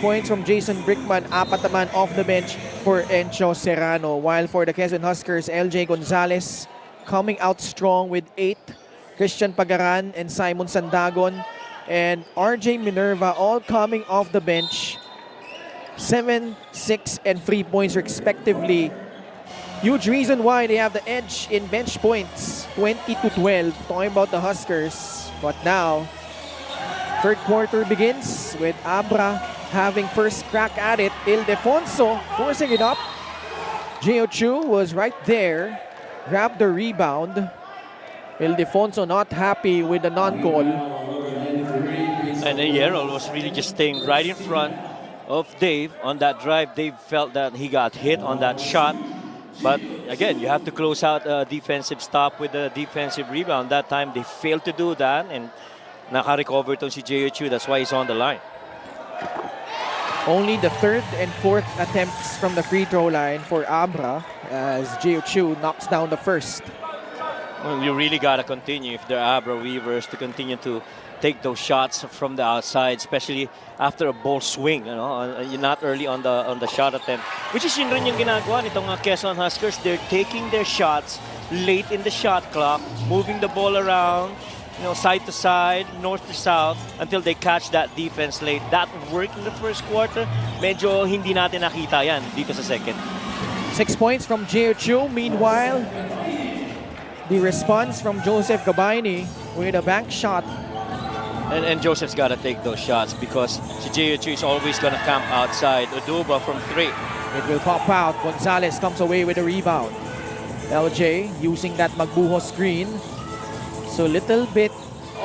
points from Jason Brickman, 4 naman off the bench for Encho Serrano. While for the Quezon Huskers, LJ Gonzalez coming out strong with 8. Christian Pagaran and Simon Sandagon and RJ Minerva all coming off the bench. 7, 6, and 3 points respectively. Huge reason why they have the edge in bench points, 20-12. Talking about the Huskers. But now, third quarter begins with ABRA having first crack at it. Ildefonso forcing it up. Gio Chu was right there, grabbed the rebound. Ildefonso not happy with the non-call. And Hierro was really just staying right in front of Dave on that drive. Dave felt that he got hit on that shot. But again, you have to close out a defensive stop with a defensive rebound. That time they failed to do that, and naka-recover itong si Gio Chu. That's why he's on the line. Only the third and fourth attempts from the free throw line for ABRA as Gio Chu knocks down the first. Well, you really got to continue if they're ABRA Weavers to continue to take those shots from the outside, especially after a ball swing. You know, not early on the shot attempt, which is yun rin yung ginagawa nitong Quezon Huskers. They're taking their shots late in the shot clock, moving the ball around, you know, side to side, north to south, until they catch that defense late. That worked in the first quarter. Medyo hindi natin nakita yan dito sa second. 6 points from Gio Chu. Meanwhile, the response from Joseph Gabayni with a bank shot. And Joseph's got to take those shots because si Gio Chu is always going to camp outside. Oduba from 3. It will pop out. Gonzalez comes away with a rebound. LJ using that Magbuho screen. So little bit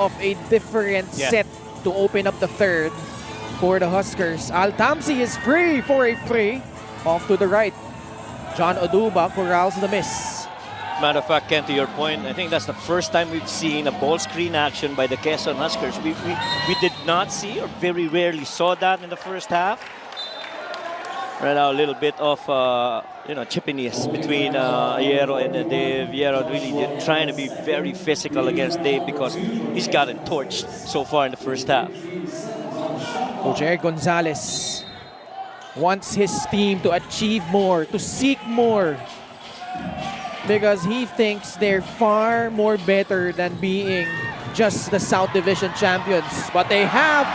of a different set to open up the third for the Huskers. Altamsi is free for a free. Off to the right. John Oduba corrals the miss. Matter of fact, Ken, to your point, I think that's the first time we've seen a ball screen action by the Quezon Huskers. We did not see, or very rarely saw that in the first half. Right now, a little bit of chippiness between Hierro and Dave. Hierro really trying to be very physical against Dave because he's gotten torched so far in the first half. Roger Gonzalez wants his team to achieve more, to seek more, because he thinks they're far more better than being just the South Division champions. But they have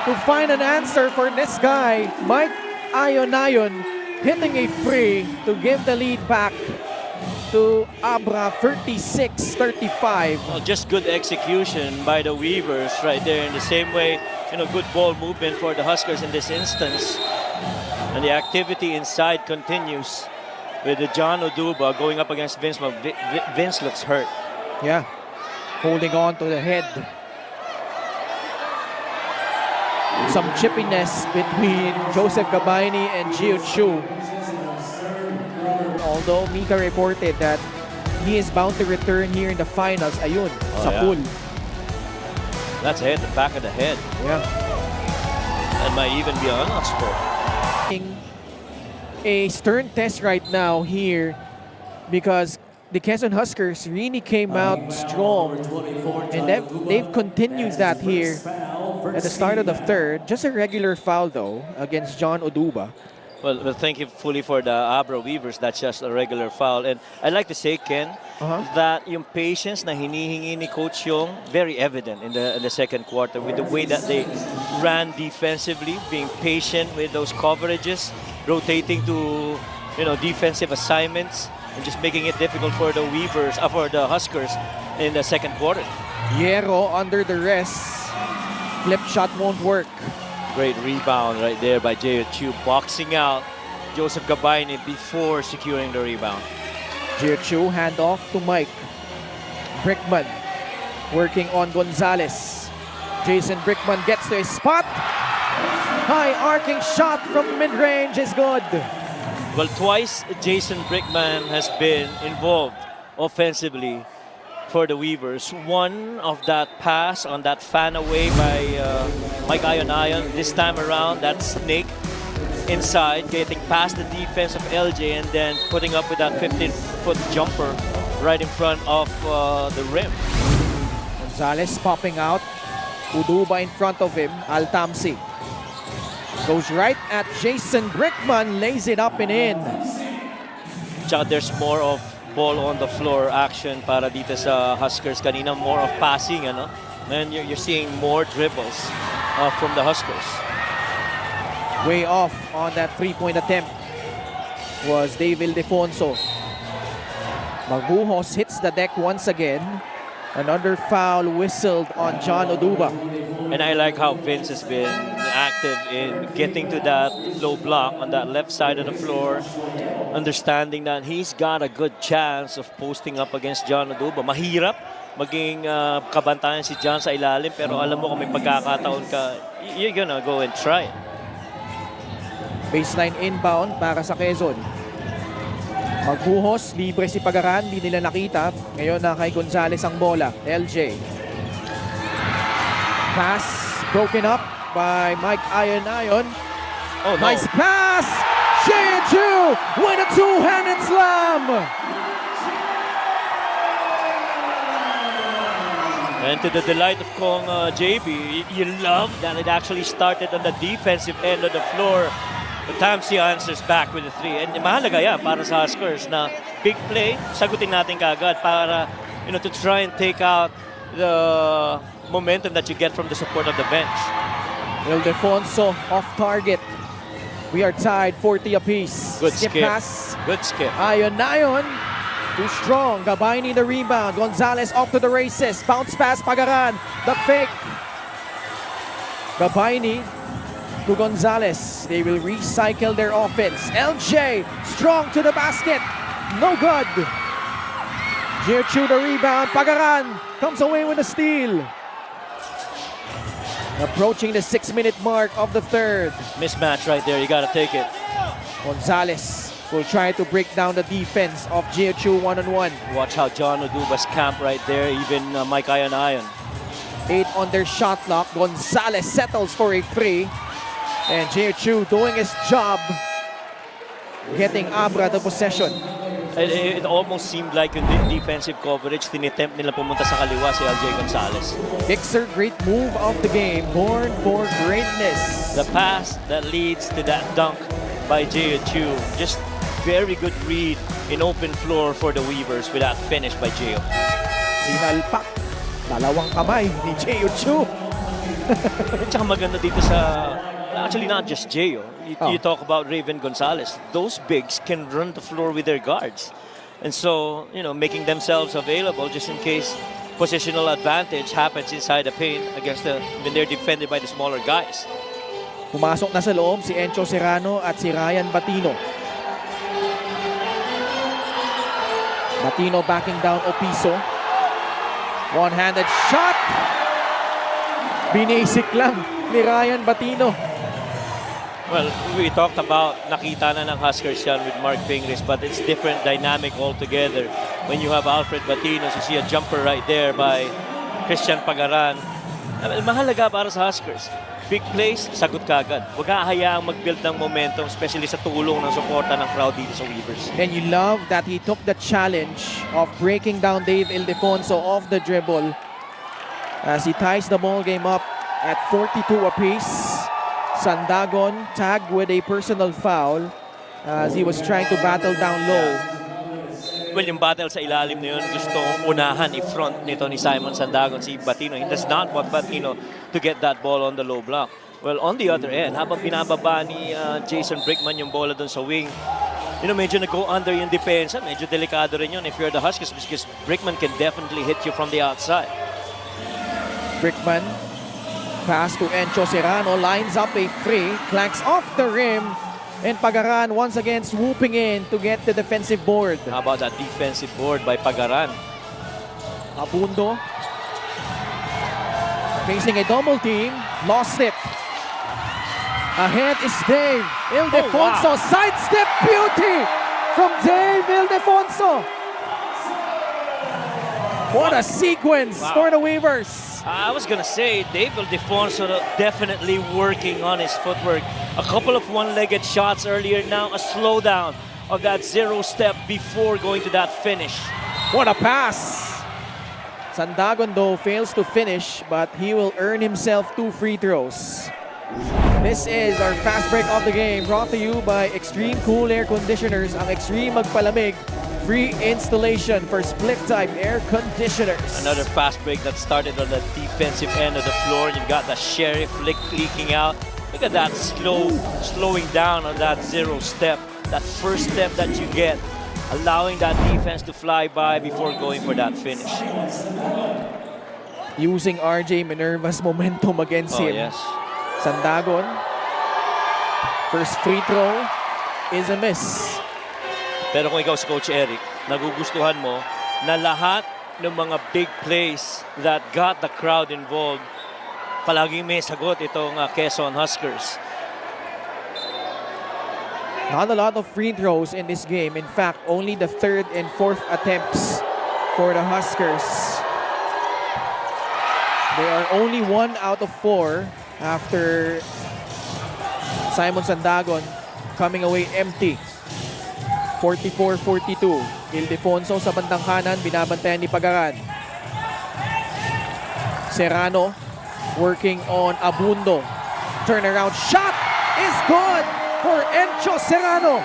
to find an answer for this guy, Mike Ayonayon, hitting a free to give the lead back to ABRA, 36-35. Well, just good execution by the Weavers right there. In the same way, good ball movement for the Huskers in this instance. And the activity inside continues with the John Oduba going up against Vince. Vince looks hurt. Yeah, holding on to the head. Some chippiness between Joseph Gabayni and Gio Chu. Although Mika reported that he is bound to return here in the finals. Ayun, sa pool. That's a hit, the back of the head. Yeah. And might even be on a spot. A stern test right now here because the Quezon Huskers really came out strong, and they've continued that here at the start of the third. Just a regular foul though against John Oduba. Well, thank you fully for the ABRA Weavers. That's just a regular foul. And I'd like to say, Ken, that yung patience na hinihingi ni Coach Yong, very evident in the second quarter with the way that they ran defensively, being patient with those coverages, rotating to defensive assignments, and just making it difficult for the Weavers, for the Huskers in the second quarter. Hierro under the rest. Flip shot won't work. Great rebound right there by Gio Chu, boxing out Joseph Gabayni before securing the rebound. Gio Chu hand off to Mike. Brickman working on Gonzalez. Jason Brickman gets to his spot. High arcing shot from mid-range is good. Well, twice Jason Brickman has been involved offensively for the Weavers. One of that pass on that fan away by Mike Ayonayon. This time around, that snake inside, getting past the defense of LJ and then putting up with that 15-foot jumper right in front of the rim. Gonzalez popping out. Oduba in front of him. Altamsi. Goes right at Jason Brickman, lays it up and in. Tsaka there's more of ball on the floor action para dito sa Huskers. Kanina more of passing, ano? And you're seeing more dribbles from the Huskers. Way off on that three-point attempt was Dave Ildefonso. Magbuhos hits the deck once again. Another foul whistled on John Oduba. And I like how Vince has been active in getting to that low block on that left side of the floor, understanding that he's got a good chance of posting up against John Oduba. Mahirap maging kabantayan si John sa ilalim, pero alam mo kung may pagkakataon ka, you're gonna go and try it. Baseline inbound para sa Quezon. Magbuhos, libre si Pagaran, di nila nakita. Ngayon na kay Gonzales ang bola. LJ. Pass broken up by Mike Ayon. Oh, no. Nice pass! Jeju with a two-handed slam! And to the delight of Kong JB, you love that it actually started on the defensive end of the floor. But Tamsi answers back with a three. And mahalaga yan para sa Huskers na big play, sagutin natin kaagad para to try and take out the momentum that you get from the support of the bench. Ildefonso off target. We are tied 40 apiece. Good skip. Pass. Good skip. Ayon. Too strong. Gabay need the rebound. Gonzales off to the races. Bounce pass Pagaran. The fake. Gabay to Gonzales. They will recycle their offense. LJ strong to the basket. No good. Jeju the rebound. Pagaran comes away with a steal. Approaching the 6-minute mark of the third. Mismatch right there. You got to take it. Gonzales will try to break down the defense of Jeju one-on-one. Watch how John Oduba's camp right there. Even Mike Ayon. 8 on their shot clock. Gonzales settles for a free. And Jeju doing his job, getting ABRA the possession. It almost seemed like in the defensive coverage, tinitempt nila pumunta sa kaliwa si LJ Gonzales. Kixer, great move of the game, born for greatness. The pass that leads to that dunk by Jeju. Just very good read in open floor for the Weavers with that finish by Jeju. Sinalpak, dalawang kamay ni Jeju. Tsaka maganda dito sa... Actually, not just Jeju. You talk about Raven Gonzales. Those bigs can run the floor with their guards. And so, making themselves available just in case positional advantage happens inside the paint when they're defended by the smaller guys. Pumasok na sa loob si Encho Serrano at si Ryan Batino. Batino backing down Opiso. One-handed shot! Binisik lang ni Ryan Batino. Well, we talked about nakita na ng Huskers yan with Mark Pingris, but it's different dynamic altogether. When you have Alfred Batinos, you see a jumper right there by Christian Pagaran. Mahalaga para sa Huskers. Big plays, sagot ka agad. Huwag hahayaang mag-build ng momentum, especially sa tulong ng suporta ng crowd dito sa Weavers. And you love that he took the challenge of breaking down Dave Ildefonso off the dribble as he ties the ball game up at 42 apiece. Sandagon tagged with a personal foul as he was trying to battle down low. Well, yung battle sa ilalim na yun, gusto unahan i-front nito ni Simon Sandagon, si Batino. He does not want Batino to get that ball on the low block. Well, on the other end, habang binababa ni Jason Brickman yung bola dun sa wing, medyo nag-go under yung depensa. Medyo delikado rin yun if you're the Huskers because Brickman can definitely hit you from the outside. Brickman, pass to Encho Serrano, lines up a free, clanks off the rim, and Pagaran once again swooping in to get the defensive board. How about that defensive board by Pagaran? Abundo facing a double team, lost it. Ahead is Dave Ildefonso, sidestep beauty from Dave Ildefonso. What a sequence for the Weavers. I was going to say, Dave Ildefonso definitely working on his footwork. A couple of one-legged shots earlier, now a slowdown of that zero step before going to that finish. What a pass! Sandagon though fails to finish, but he will earn himself 2 free throws. This is our fast break of the game, brought to you by Extreme Cool Air Conditioners. Ang Extreme Magpalamig, free installation for split-type air conditioners. Another fast break that started on the defensive end of the floor. You've got the Sheriff leaking out. Look at that slowing down on that zero step. That first step that you get, allowing that defense to fly by before going for that finish. Using RJ Minerva's momentum against him. Yes. Sandagon, first free throw is a miss. Pero kung ikaw si Coach Eric, nagugustuhan mo na lahat ng mga big plays that got the crowd involved, palaging may sagot itong Quezon Huskers. Not a lot of free throws in this game. In fact, only the third and fourth attempts for the Huskers. They are only 1 out of 4 after Simon Sandagon coming away empty. 44-42. Ildefonso sa bandang kanan, binabantayan ni Pagaran. Serrano working on Abundo. Turnaround shot is good for Encho Serrano.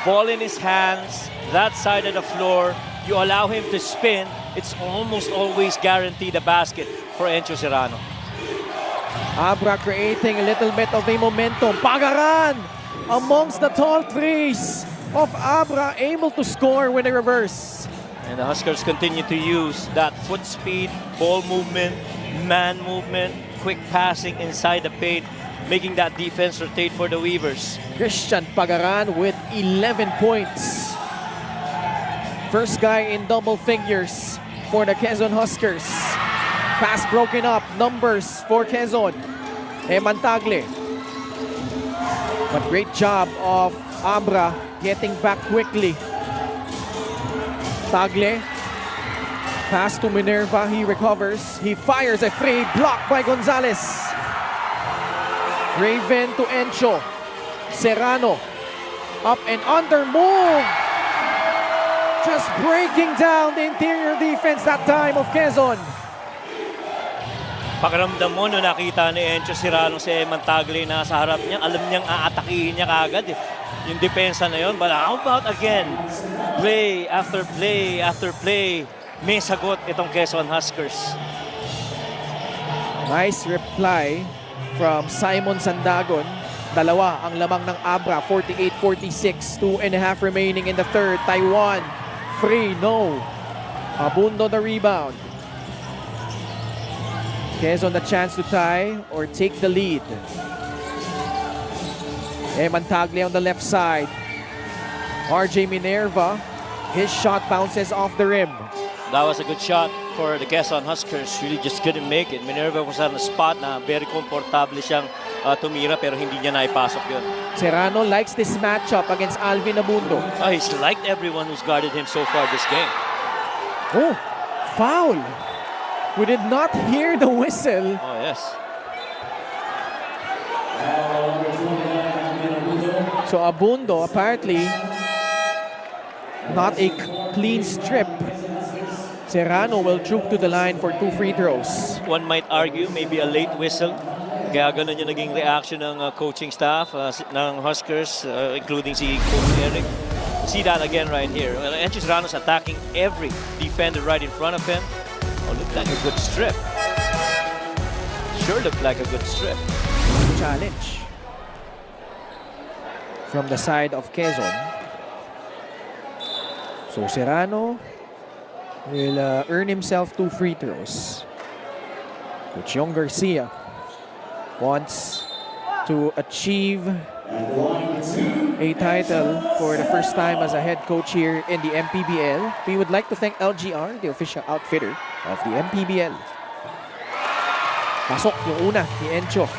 Ball in his hands, that side of the floor. You allow him to spin, it's almost always guaranteed a basket for Encho Serrano. Abra creating a little bit of a momentum. Pagaran amongst the tall threes of Abra, able to score with a reverse. And the Huskers continue to use that foot speed, ball movement, man movement, quick passing inside the paint, making that defense rotate for the Weavers. Christian Pagaran with 11 points. First guy in double figures for the Quezon Huskers. Pass broken up, numbers for Quezon. Mantagle. But great job of Abra getting back quickly. Tagle. Pass to Minerva, he recovers. He fires a free, blocked by Gonzalez. Raven to Encho. Serrano. Up and under, move. Just breaking down the interior defense that time of Quezon. Pakiramdam mo no nakita ni Encho Serrano si Mantagle na sa harap niya, alam niyang aatakihin niya kaagad yung depensa na yun. But how about again, play after play after play, may sagot itong Quezon Huskers. Nice reply from Simon Sandagon. Dalawa ang lamang ng Abra, 48-46, 2.5 remaining in the third. Taiwan, free, no. Abundo the rebound. Quezon the chance to tie or take the lead. Mantagle on the left side. RJ Minerva, his shot bounces off the rim. That was a good shot for the Quezon Huskers. Really just couldn't make it. Minerva was on the spot na very komportable siyang tumira pero hindi niya naipasok yun. Serrano likes this matchup against Alvin Abundo. He's liked everyone who's guarded him so far this game. Oh, foul. We did not hear the whistle. Oh, yes. So Abundo apparently not a clean strip. Serrano will troop to the line for 2 free throws. One might argue maybe a late whistle. Kaya ganun yung naging reaction ng coaching staff ng Huskers, including si Coach Eric. See that again right here. Encho Serrano's attacking every defender right in front of him. Oh, looked like a good strip. Sure looked like a good strip. Challenge from the side of Quezon. So Serrano will earn himself 2 free throws. Coach Yong Garcia wants to achieve a title for the first time as a head coach here in the MPBL. We would like to thank LGR, the official outfitter of the MPBL. Pasok yung una ni Encho.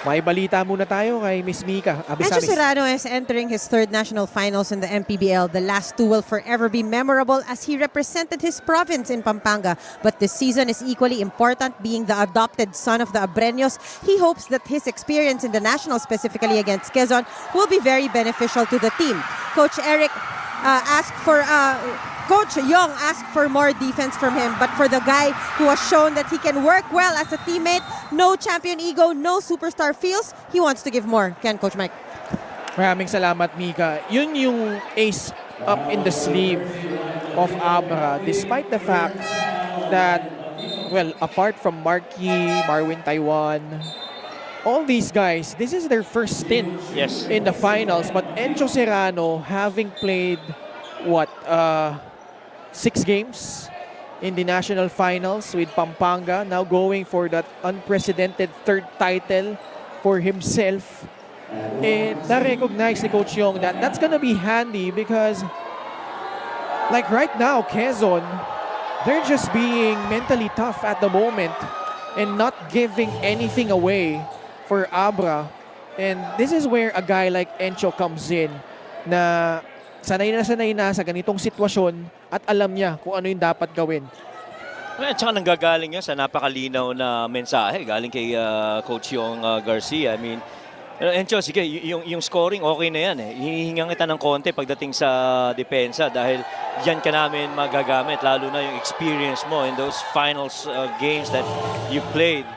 May balita muna tayo kay Miss Mika Encho Abisamis. Serrano is entering his third national finals in the MPBL. The last two will forever be memorable as he represented his province in Pampanga. But this season is equally important, being the adopted son of the Abreños. He hopes that his experience in the national, specifically against Quezon, will be very beneficial to the team. Coach Eric asked for Coach Young asked for more defense from him, but for the guy who has shown that he can work well as a teammate, no champion ego, no superstar feels, he wants to give more. Ken, Coach Mike. Maraming salamat, Mika. Yun yung ace up in the sleeve of ABRA, despite the fact that, well, apart from Marquis, Marwin Taiwan, all these guys, this is their first stint in the finals. But Encho Serrano, having played, 6 games in the national finals with Pampanga, now going for that unprecedented third title for himself. And na-recognize ni Coach Yong that that's gonna be handy because, like right now, Quezon, they're just being mentally tough at the moment and not giving anything away for ABRA. And this is where a guy like Encho comes in, na sanay na sa ganitong sitwasyon at alam niya kung ano yung dapat gawin. At saka nanggagaling yan sa napakalinaw na mensahe galing kay Coach Yong Garcia. I mean, Encho, sige, yung scoring okay na yan eh. Hihingan kita ng konti pagdating sa depensa dahil yan ka namin magagamit, lalo na yung experience mo in those finals games that you played.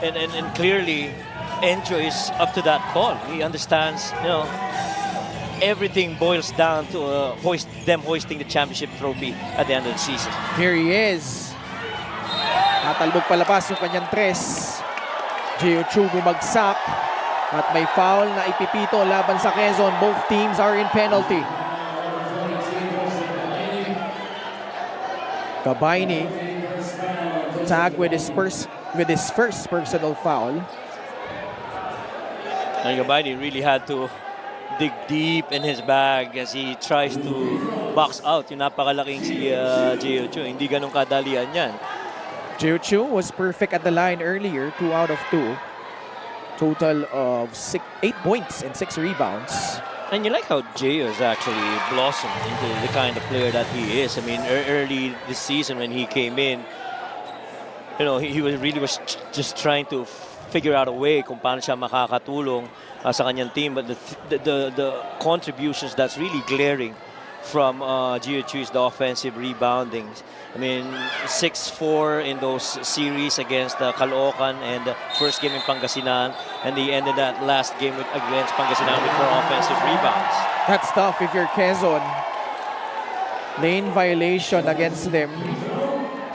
And clearly, Encho is up to that call. He understands, everything boils down to them hoisting the championship trophy at the end of the season. Here he is. Natalbog palabas yung kanyang tres. Gio Chu bumagsak. At may foul na ipipito laban sa Quezon. Both teams are in penalty. Gabayni tag with his first personal foul. And Gabayni really had to dig deep in his bag as he tries to box out yung napakalaking si Gio Chu. Hindi ganun kadalian yan. Gio Chu was perfect at the line earlier, 2 out of 2. Total of 8 points and 6 rebounds. And you like how Gio has actually blossomed into the kind of player that he is. I mean, early this season when he came in, he was just trying to figure out a way kung paano siya makakatulong sa kanyang team. But the contributions that's really glaring from Gio Chu is the offensive rebounding. I mean, 6-4 in those series against Caloocan and the first game in Pangasinan, and they ended that last game against Pangasinan with 4 offensive rebounds. That's tough if you're Quezon. Lane violation against them.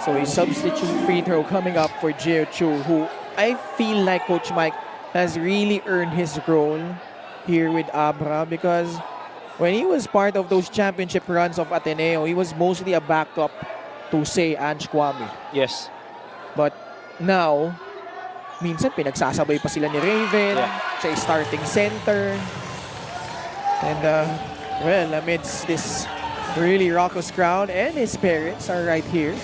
So a substitute free throw coming up for Gio Chu, who I feel like Coach Mike has really earned his role here with ABRA, because when he was part of those championship runs of Ateneo, he was mostly a backup to say Ange Kwame. Yes. But now, minsan pinagsasabay pa sila ni Raven, siya starting center. And well, amidst this really raucous crowd, and his parents are right here.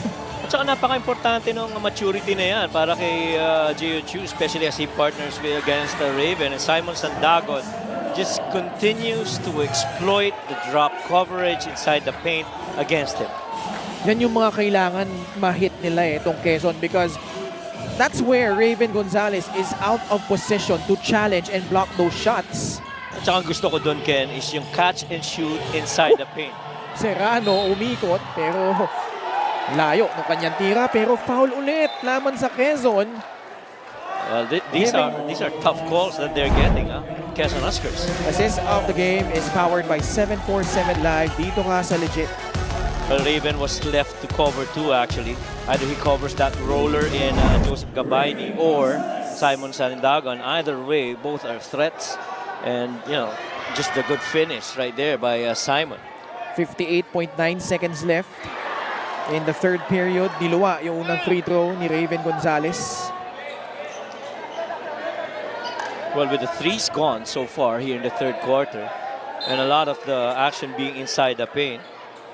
At saka napaka-importante ng maturity na yan para kay Gio Chu, especially as he partners against Raven. And Simon Sandagon just continues to exploit the drop coverage inside the paint against him. Yan yung mga kailangan ma-hit nila itong Quezon, because that's where Raven Gonzalez is out of position to challenge and block those shots. At saka gusto ko doon, Ken, is yung catch and shoot inside the paint. Serrano umikot pero layo ng kanyang tira, pero foul ulit laban sa Quezon. Well, these are tough calls that they're getting, Quezon Huskers. Assist of the game is powered by 747 Live. Dito ka sa Legit. Well, Raven was left to cover 2 actually. Either he covers that roller in Joseph Gabayni or Simon Sandagon. Either way, both are threats. And, just a good finish right there by Simon. 58.9 seconds left in the third period. Diluwa yung unang free throw ni Raven Gonzalez. Well, with the threes gone so far here in the third quarter, and a lot of the action being inside the paint,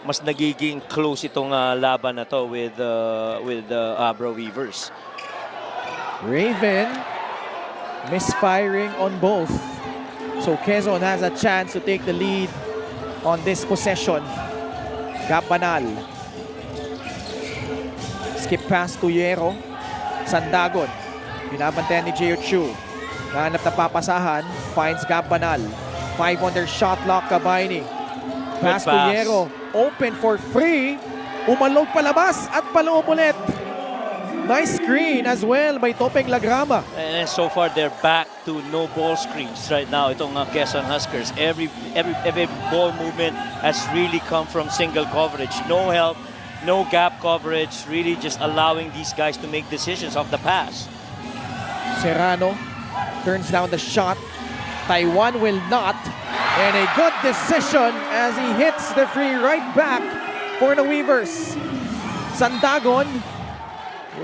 mas nagiging close itong laban na to with ABRA Weavers. Raven misfiring on both. So Quezon has a chance to take the lead on this possession. Gabanal. Skip pass to Yero. Sandagon. Binabantayan ni Gio Chu. Nahanap na papasahan. Finds Gabanal. 5 on their shot clock. Kabayni. pass to pass. Yero. Open for free. Umalog palabas at paloob ulit. Nice screen as well by Topeng Lagrama. And so far, they're back to no ball screens right now. Itong Quezon Huskers. Every ball movement has really come from single coverage. No help, no gap coverage. Really just allowing these guys to make decisions off the pass. Serrano turns down the shot. Taiwan will not. And a good decision as he hits the free right back for the Weavers. Sandagon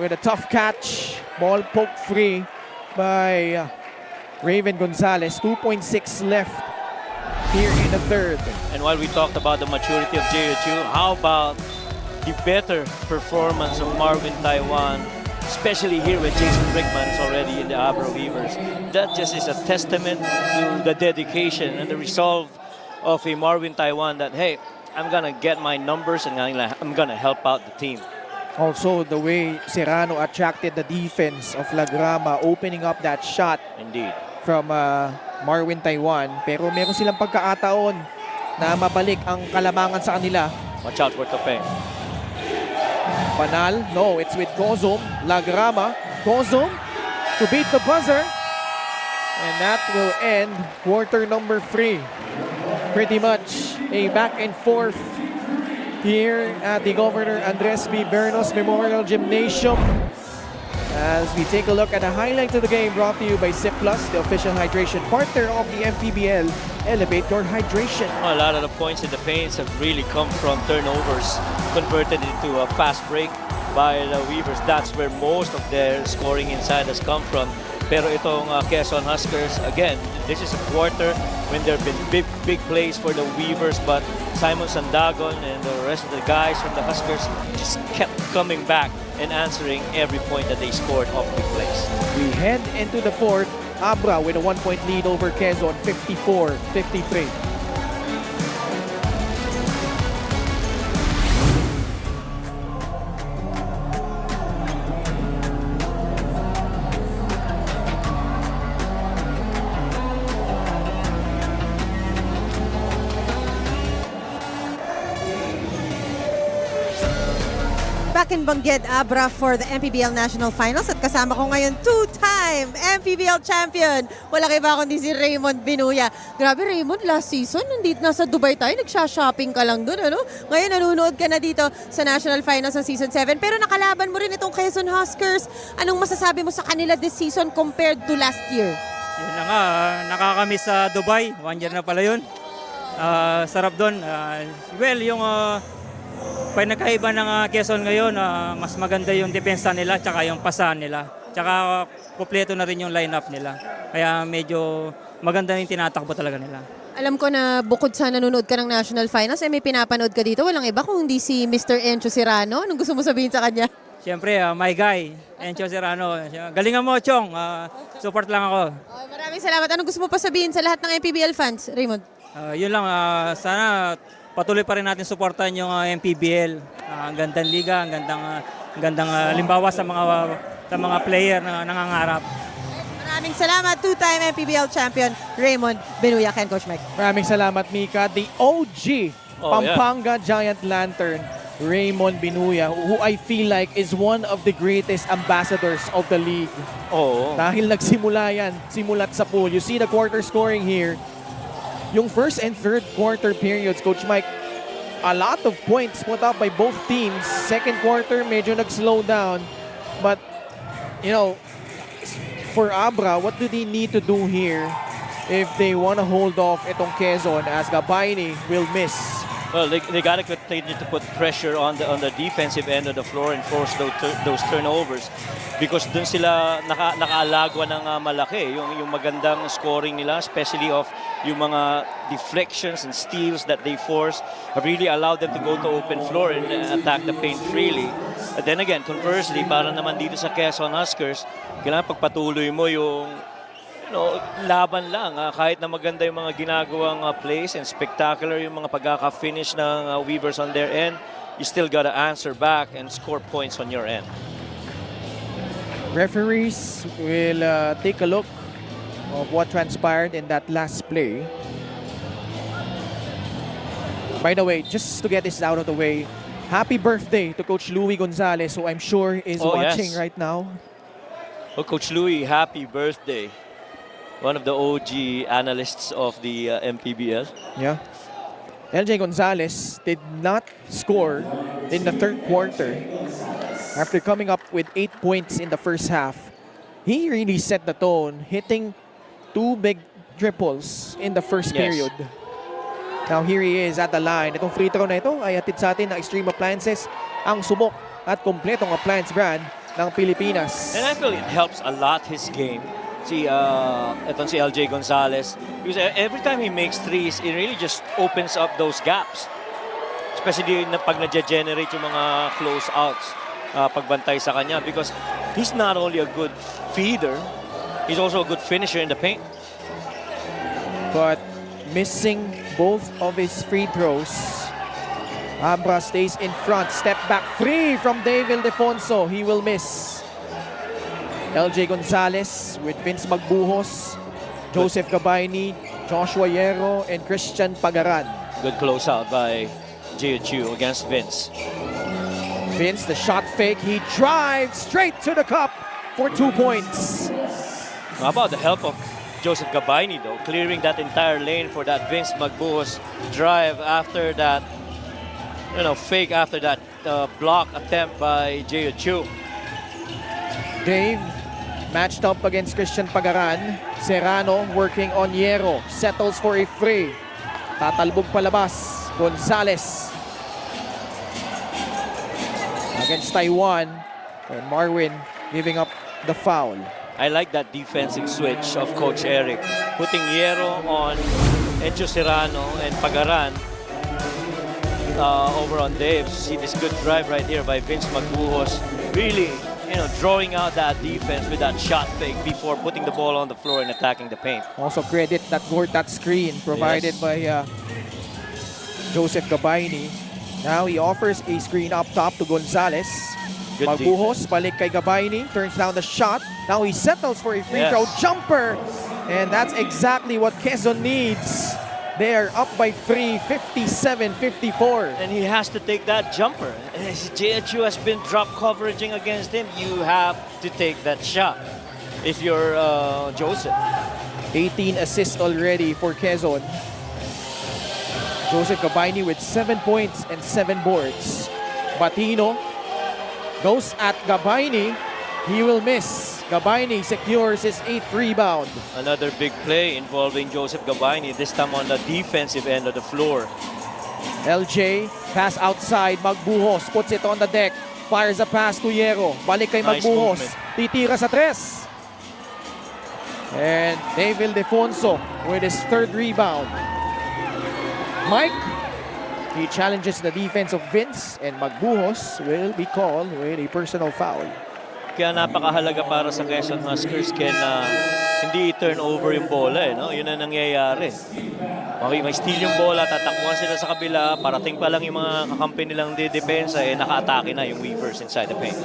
with a tough catch. Ball poked free by Raven Gonzalez. 2.6 left here in the third. And while we talked about the maturity of JHU, how about the better performance of Marvin Taiwan, especially here with Jason Brickman is already in the ABRA Weavers. That just is a testament to the dedication and the resolve of a Marvin Taiwan that, hey, I'm gonna get my numbers and I'm gonna help out the team. Also, the way Serrano attracted the defense of Lagrama, opening up that shot Indeed. from Marvin Taiwan. Pero meron silang pagkakataon na mabalik ang kalamangan sa kanila. Watch out for Topeng. Panal, no, it's with Gozom. Lagrama, Gozom to beat the buzzer. And that will end quarter number 3. Pretty much a back and forth here at the Governor Andres B. Bernos Memorial Gymnasium. As we take a look at the highlights of the game brought to you by Sip Plus, the official hydration partner of the MPBL. Elevate your hydration. A lot of the points in the paints have really come from turnovers converted into a fast break by the Weavers. That's where most of their scoring inside has come from. Pero itong Quezon Huskers, again, this is a quarter when there have been big plays for the Weavers, but Simon Sandagon and the rest of the guys from the Huskers just kept coming back and answering every point that they scored off big plays. We head into the fourth. ABRA with a 1-point lead over Quezon, 54-53. Back in Bangged, ABRA for the MPBL National Finals at kasama ko ngayon two-time MPBL champion. Wala kay ba kundi si Raymond Binuya. Grabe Raymond, last season nandito nasa Dubai tayo, nagsha-shopping ka lang dun, ano? Ngayon nanonood ka na dito sa National Finals ng Season 7. Pero nakalaban mo rin itong Quezon Huskers. Anong masasabi mo sa kanila this season compared to last year? Yun na nga, nakakamiss sa Dubai. 1 year na pala yun. Sarap doon. Well, yung pag nagkaiba ng Quezon ngayon, mas maganda yung depensa nila tsaka yung pasahan nila. Tsaka kompleto na rin yung lineup nila. Kaya medyo maganda yung tinatakbo talaga nila. Alam ko na bukod sa nanonood ka ng National Finals, may pinapanood ka dito. Walang iba kung hindi si Mr. Encho Serrano. Anong gusto mo sabihin sa kanya? Siyempre, my guy, Encho Serrano. Galingan mo, Chong. Support lang ako. Maraming salamat. Anong gusto mo pa sabihin sa lahat ng MPBL fans, Raymond? Yun lang, sana patuloy pa rin natin suportahan yung MPBL. Ang gandang liga, ang gandang limbawa sa mga player na nangangarap. Maraming salamat, two-time MPBL champion Raymond Binuya. Ken, Coach Mike. Maraming salamat, Mika. The OG Pampanga Giant Lantern, Raymond Binuya, who I feel like is one of the greatest ambassadors of the league. Oo. Dahil nagsimula yan, simulat sa pool. You see the quarter scoring here. Yung first and third quarter periods, Coach Mike, a lot of points put up by both teams. Second quarter, medyo nag-slow down. But, you know, for ABRA, what do they need to do here if they want to hold off itong Quezon as Gabayni will miss? Well, they got to continue to put pressure on the defensive end of the floor and force those turnovers because dun sila nakaalagwa ng malaki yung magandang scoring nila, especially of yung mga deflections and steals that they force have really allowed them to go to open floor and attack the paint freely. But then again, conversely, para naman dito sa Quezon Huskers, kailangan pagpatuloy mo yung laban lang. Kahit na maganda yung mga ginagawang plays and spectacular yung mga pagkaka-finish ng Weavers on their end, you still gotta answer back and score points on your end. Referees will take a look of what transpired in that last play. By the way, just to get this out of the way, happy birthday to Coach Louie Gonzalez, who I'm sure is watching yes. right now. Well, Coach Louie, happy birthday. One of the OG analysts of the MPBL. Yeah. LJ Gonzalez did not score in the third quarter after coming up with 8 points in the first half. He really set the tone, hitting 2 big triples in the first Yes. period. Now here he is at the line. Itong free throw na ito ay hatid sa atin ng Extreme Appliances, ang subok at kompletong appliance brand ng Pilipinas. And I feel it helps a lot his game. Itong si LJ Gonzalez. Because every time he makes threes, it really just opens up those gaps. Especially pag na-generate yung mga close outs, pagbantay sa kanya. Because he's not only a good feeder, he's also a good finisher in the paint. But missing both of his free throws. ABRA stays in front. Step back free from David Defonso. He will miss. LJ Gonzalez with Vince Magbuhos, Joseph Gabayni, Joshua Yero, and Christian Pagaran. Good closeout by Jiu against Vince. Vince, the shot fake. He drives straight to the cup for 2 points. How about the help of Joseph Gabayni, though, clearing that entire lane for that Vince Magbuhos drive after that, fake after that block attempt by Jiu. Dave matched up against Christian Pagaran. Serrano working on Yero. Settles for a free. Tatalbog palabas. Gonzalez against Taiwan. And Marwin giving up the foul. I like that defensive switch of Coach Eric, putting Yero on Encho Serrano and Pagaran over on Dave. See this good drive right here by Vince Magbuhos. Really, drawing out that defense with that shot fake before putting the ball on the floor and attacking the paint. Also credit that screen provided by Joseph Gabayni. Now he offers a screen up top to Gonzalez. Good Magbuhos, balik kay Gabayni, turns down the shot. Now he settles for a free throw jumper. And that's exactly what Quezon needs. They are up by 3, 57-54. And he has to take that jumper. As JHU has been drop coveraging against him, you have to take that shot if you're Joseph. 18 assists already for Quezon. Joseph Gabayni with 7 points and 7 boards. Batino goes at Gabayni. He will miss. Gabayni secures his 8th rebound. Another big play involving Joseph Gabayni, this time on the defensive end of the floor. LJ, pass outside. Magbuhos puts it on the deck. Fires a pass to Yero. Balik kay Nice Magbuhos. movement. Titira sa 3. And David Defonso with his 3rd rebound. Mike, he challenges the defense of Vince, and Magbuhos will be called with a personal foul. Kaya napakahalaga para sa Quezon Huskers, Ken, na hindi turn over yung bola. Yun ang nangyayari. Okay, may steal yung bola, tatakbuhan sila sa kabila, parating pa lang yung mga kakampi nilang depensa, naka-atake na yung Weavers inside the paint.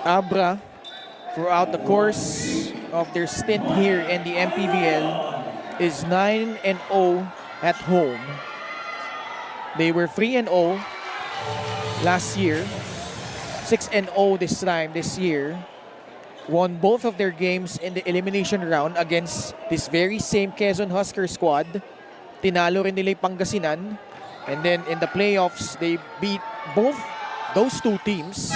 ABRA, throughout the course of their stint here in the MPBL, is 9-0 at home. They were 3-0 last year. 6-0 this year. Won both of their games in the elimination round against this very same Quezon Husker squad. Tinalo rin nila yung Pangasinan. And then in the playoffs, they beat both those two teams.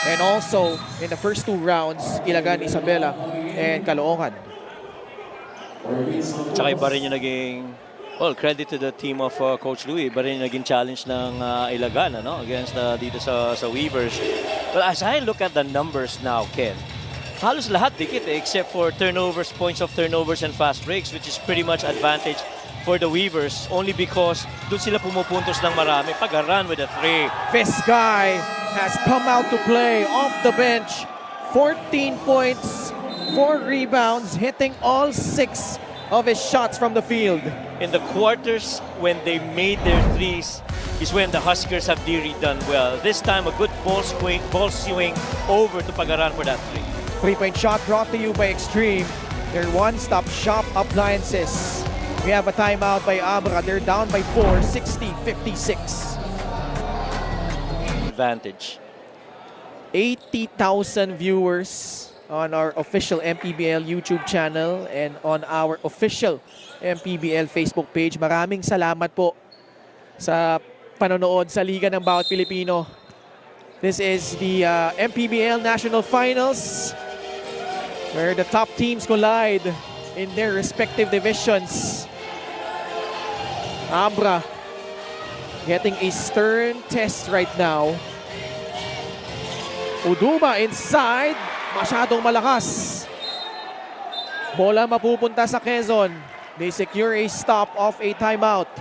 And also in the first 2 rounds, Ilagan, Isabela, and Caloocan. Tsaka iba rin yung naging, credit to the team of Coach Louie. Iba rin yung naging challenge ng Ilagan against dito sa Weavers. But as I look at the numbers now, Ken, halos lahat dikit except for turnovers, points of turnovers and fast breaks, which is pretty much advantage for the Weavers only because doon sila pumupuntos ng marami. Pagaran with a 3. This guy has come out to play off the bench. 14 points, 4 rebounds, hitting all 6 of his shots from the field. In the quarters, when they made their threes, is when the Huskers have really done well. This time, a good ball swing over to Pagaran for that 3. 3-point shot brought to you by Extreme, their one-stop shop appliances. We have a timeout by ABRA. They're down by 4, 60-56. Advantage. 80,000 viewers on our official MPBL YouTube channel and on our official MPBL Facebook page. Maraming salamat po sa panonood sa Liga ng Bawat Pilipino. This is the MPBL National Finals where the top teams collide in their respective divisions. ABRA getting a stern test right now. Uduma inside. Masyadong malakas. Bola mapupunta sa Quezon. They secure a stop of a timeout.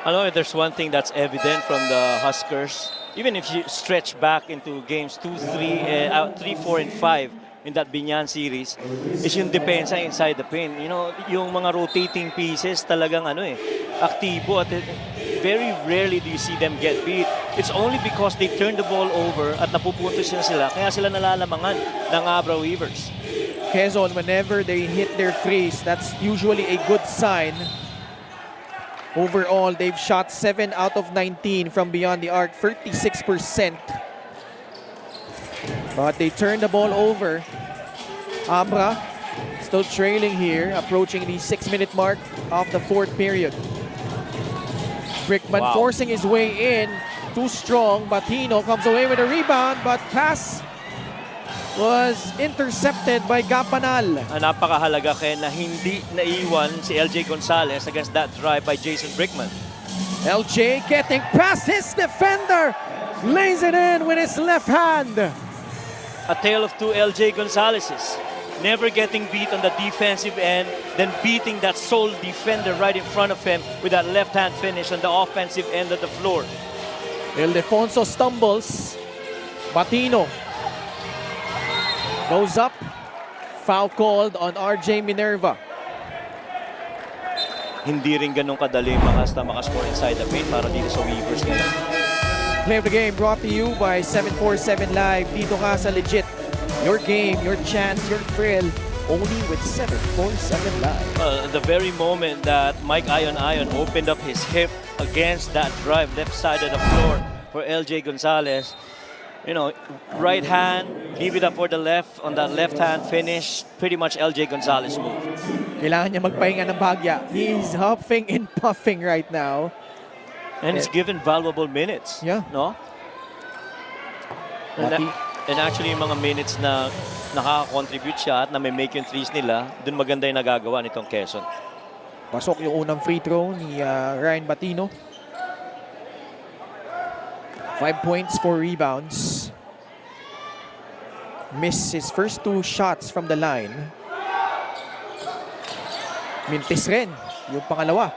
I know if there's one thing that's evident from the Huskers, even if you stretch back into games 2, 3, 4, and 5 in that Binyan series, is yung depensa inside the paint. You know, yung mga rotating pieces talagang aktibo at very rarely do you see them get beat. It's only because they turn the ball over at napupuntos sila, kaya sila nalalamangan ng ABRA Weavers. Quezon, whenever they hit their freeze, that's usually a good sign. Overall, they've shot 7 out of 19 from beyond the arc, 36%. But they turn the ball over. ABRA still trailing here, approaching the 6-minute mark of the 4th period. Brickman forcing his way in, too strong. Batino comes away with a rebound, but pass was intercepted by Gapanal. Napakahalaga kaya na hindi naiwan si LJ Gonzalez against that drive by Jason Brickman. LJ getting past his defender, lays it in with his left hand. A tale of two LJ Gonzalez's. Never getting beat on the defensive end, then beating that sole defender right in front of him with that left-hand finish on the offensive end of the floor. Ildefonso stumbles. Batino goes up. Foul called on RJ Minerva. Hindi rin ganun kadali makascore inside the paint para dito sa Weavers ngayon. Play of the game brought to you by 747 Live. Dito ka sa legit. Your game, your chance, your thrill, only with 747 Live. The very moment that Mike Ion opened up his hip against that drive, left side of the floor for LJ Gonzalez, you know, right hand, leave it up for the left on that left hand finish, pretty much LJ Gonzalez move. Kailangan niya magpahinga ng bagya. He's huffing and puffing right now. And it's given valuable minutes. Yeah. No? And actually, yung mga minutes na nakaka-contribute siya at na may make yung threes nila, dun maganda yung nagagawa nitong Quezon. Pasok yung unang free throw ni Ryan Batino. 5 points, 4 rebounds. Missed his first 2 shots from the line. Mintis rin yung pangalawa.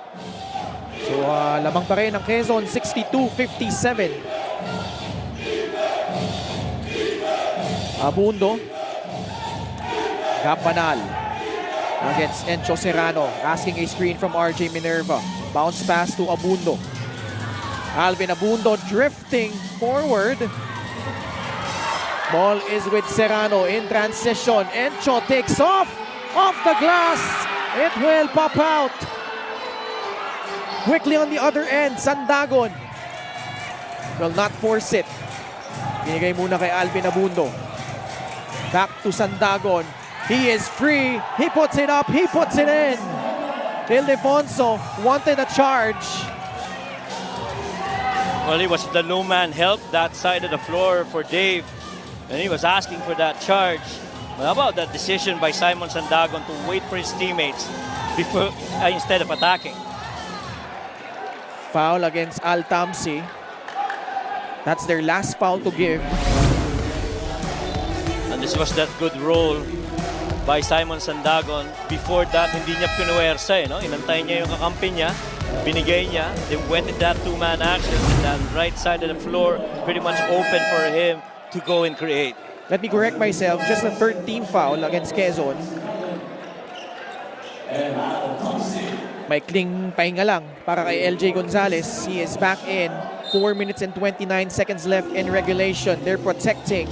So lamang pa rin ang Quezon, 62-57. Abundo. Gapanal against Encho Serrano, asking a screen from RJ Minerva. Bounce pass to Abundo. Alvin Abundo drifting forward. Ball is with Serrano in transition. Encho takes off the glass. It will pop out. Quickly on the other end, Sandagon will not force it. Binigay muna kay Alvin Abundo. Back to Sandagon. He is free. He puts it up. He puts it in. Ildefonso wanted a charge. Well, it was the no-man help that side of the floor for Dave. And he was asking for that charge. But how about that decision by Simon Sandagon to wait for his teammates before instead of attacking? Foul against Al Tamsi. That's their last foul to give. And this was that good roll by Simon Sandagon. Before that, hindi niya pinuwersa, no? Inantay niya yung kakampi niya, binigay niya, they went in that two-man action, and that right side of the floor pretty much open for him to go and create. Let me correct myself, just the third team foul against Quezon. Maikling pahinga lang para kay LJ Gonzalez. He is back in. 4 minutes and 29 seconds left in regulation. They're protecting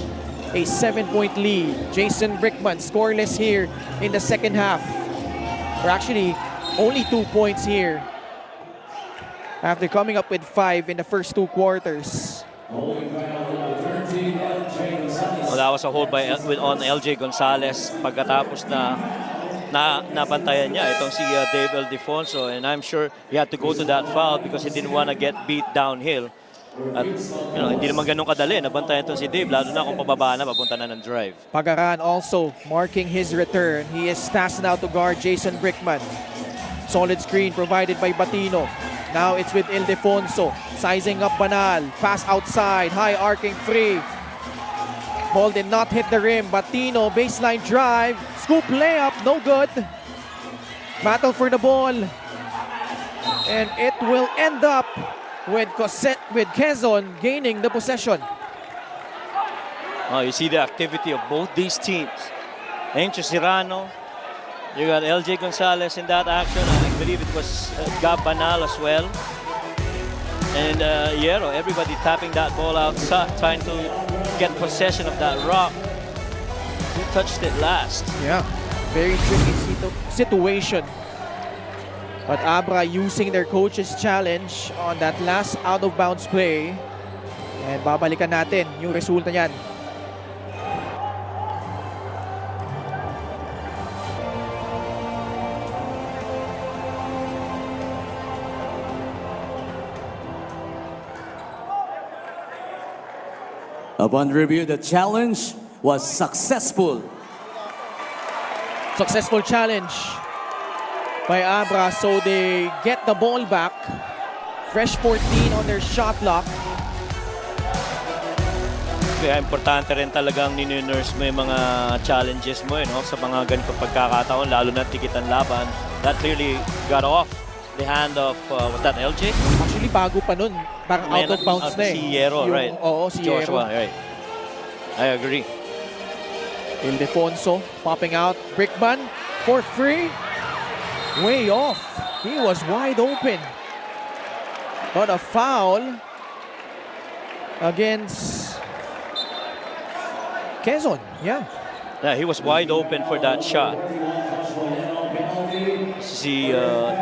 a 7-point lead. Jason Brickman scoreless here in the second half. Or actually, Only 2 points here after coming up with 5 in the first 2 quarters. Well, that was a hold on LJ Gonzalez pagkatapos nabantayan niya itong si Dave Ildefonso, and I'm sure he had to go to that foul because he didn't want to get beat downhill. At hindi naman ganun kadali nabantayan itong si Dave, lalo na kung pababa na papunta na ng drive. Pagaran also marking his return. He is tasked now to guard Jason Brickman. Solid screen provided by Batino. Now it's with Ildefonso. Sizing up Banal. Pass outside. High arcing free. Ball did not hit the rim. Batino, baseline drive. Scoop layup. No good. Battle for the ball. And it will end up with QUEZON gaining the possession. Oh, you see the activity of both these teams. Encho Serrano. You got LJ Gonzalez in that action. I believe it was Gab Banal as well. And everybody tapping that ball outside, trying to get possession of that rock. Who touched it last? Yeah, very tricky situation. But ABRA using their coach's challenge on that last out-of-bounds play. And babalikan natin yung resulta niyan. Upon review, the challenge was successful. Successful challenge by ABRA, so they get the ball back. Fresh 14 on their shot clock. Kaya importante rin talagang ninunurse mo yung mga challenges mo sa mga ganitong pagkakataon, lalo na tikitan laban. That clearly got off the hand of, was that LJ? Actually, bago pa nun. Parang out of bounds na eh. Si Yero, right? Oo, si Yero. Joshua, right. I agree. Ildefonso popping out. Brickman for free. Way off. He was wide open. But a foul against QUEZON. Yeah, he was wide open for that shot. Si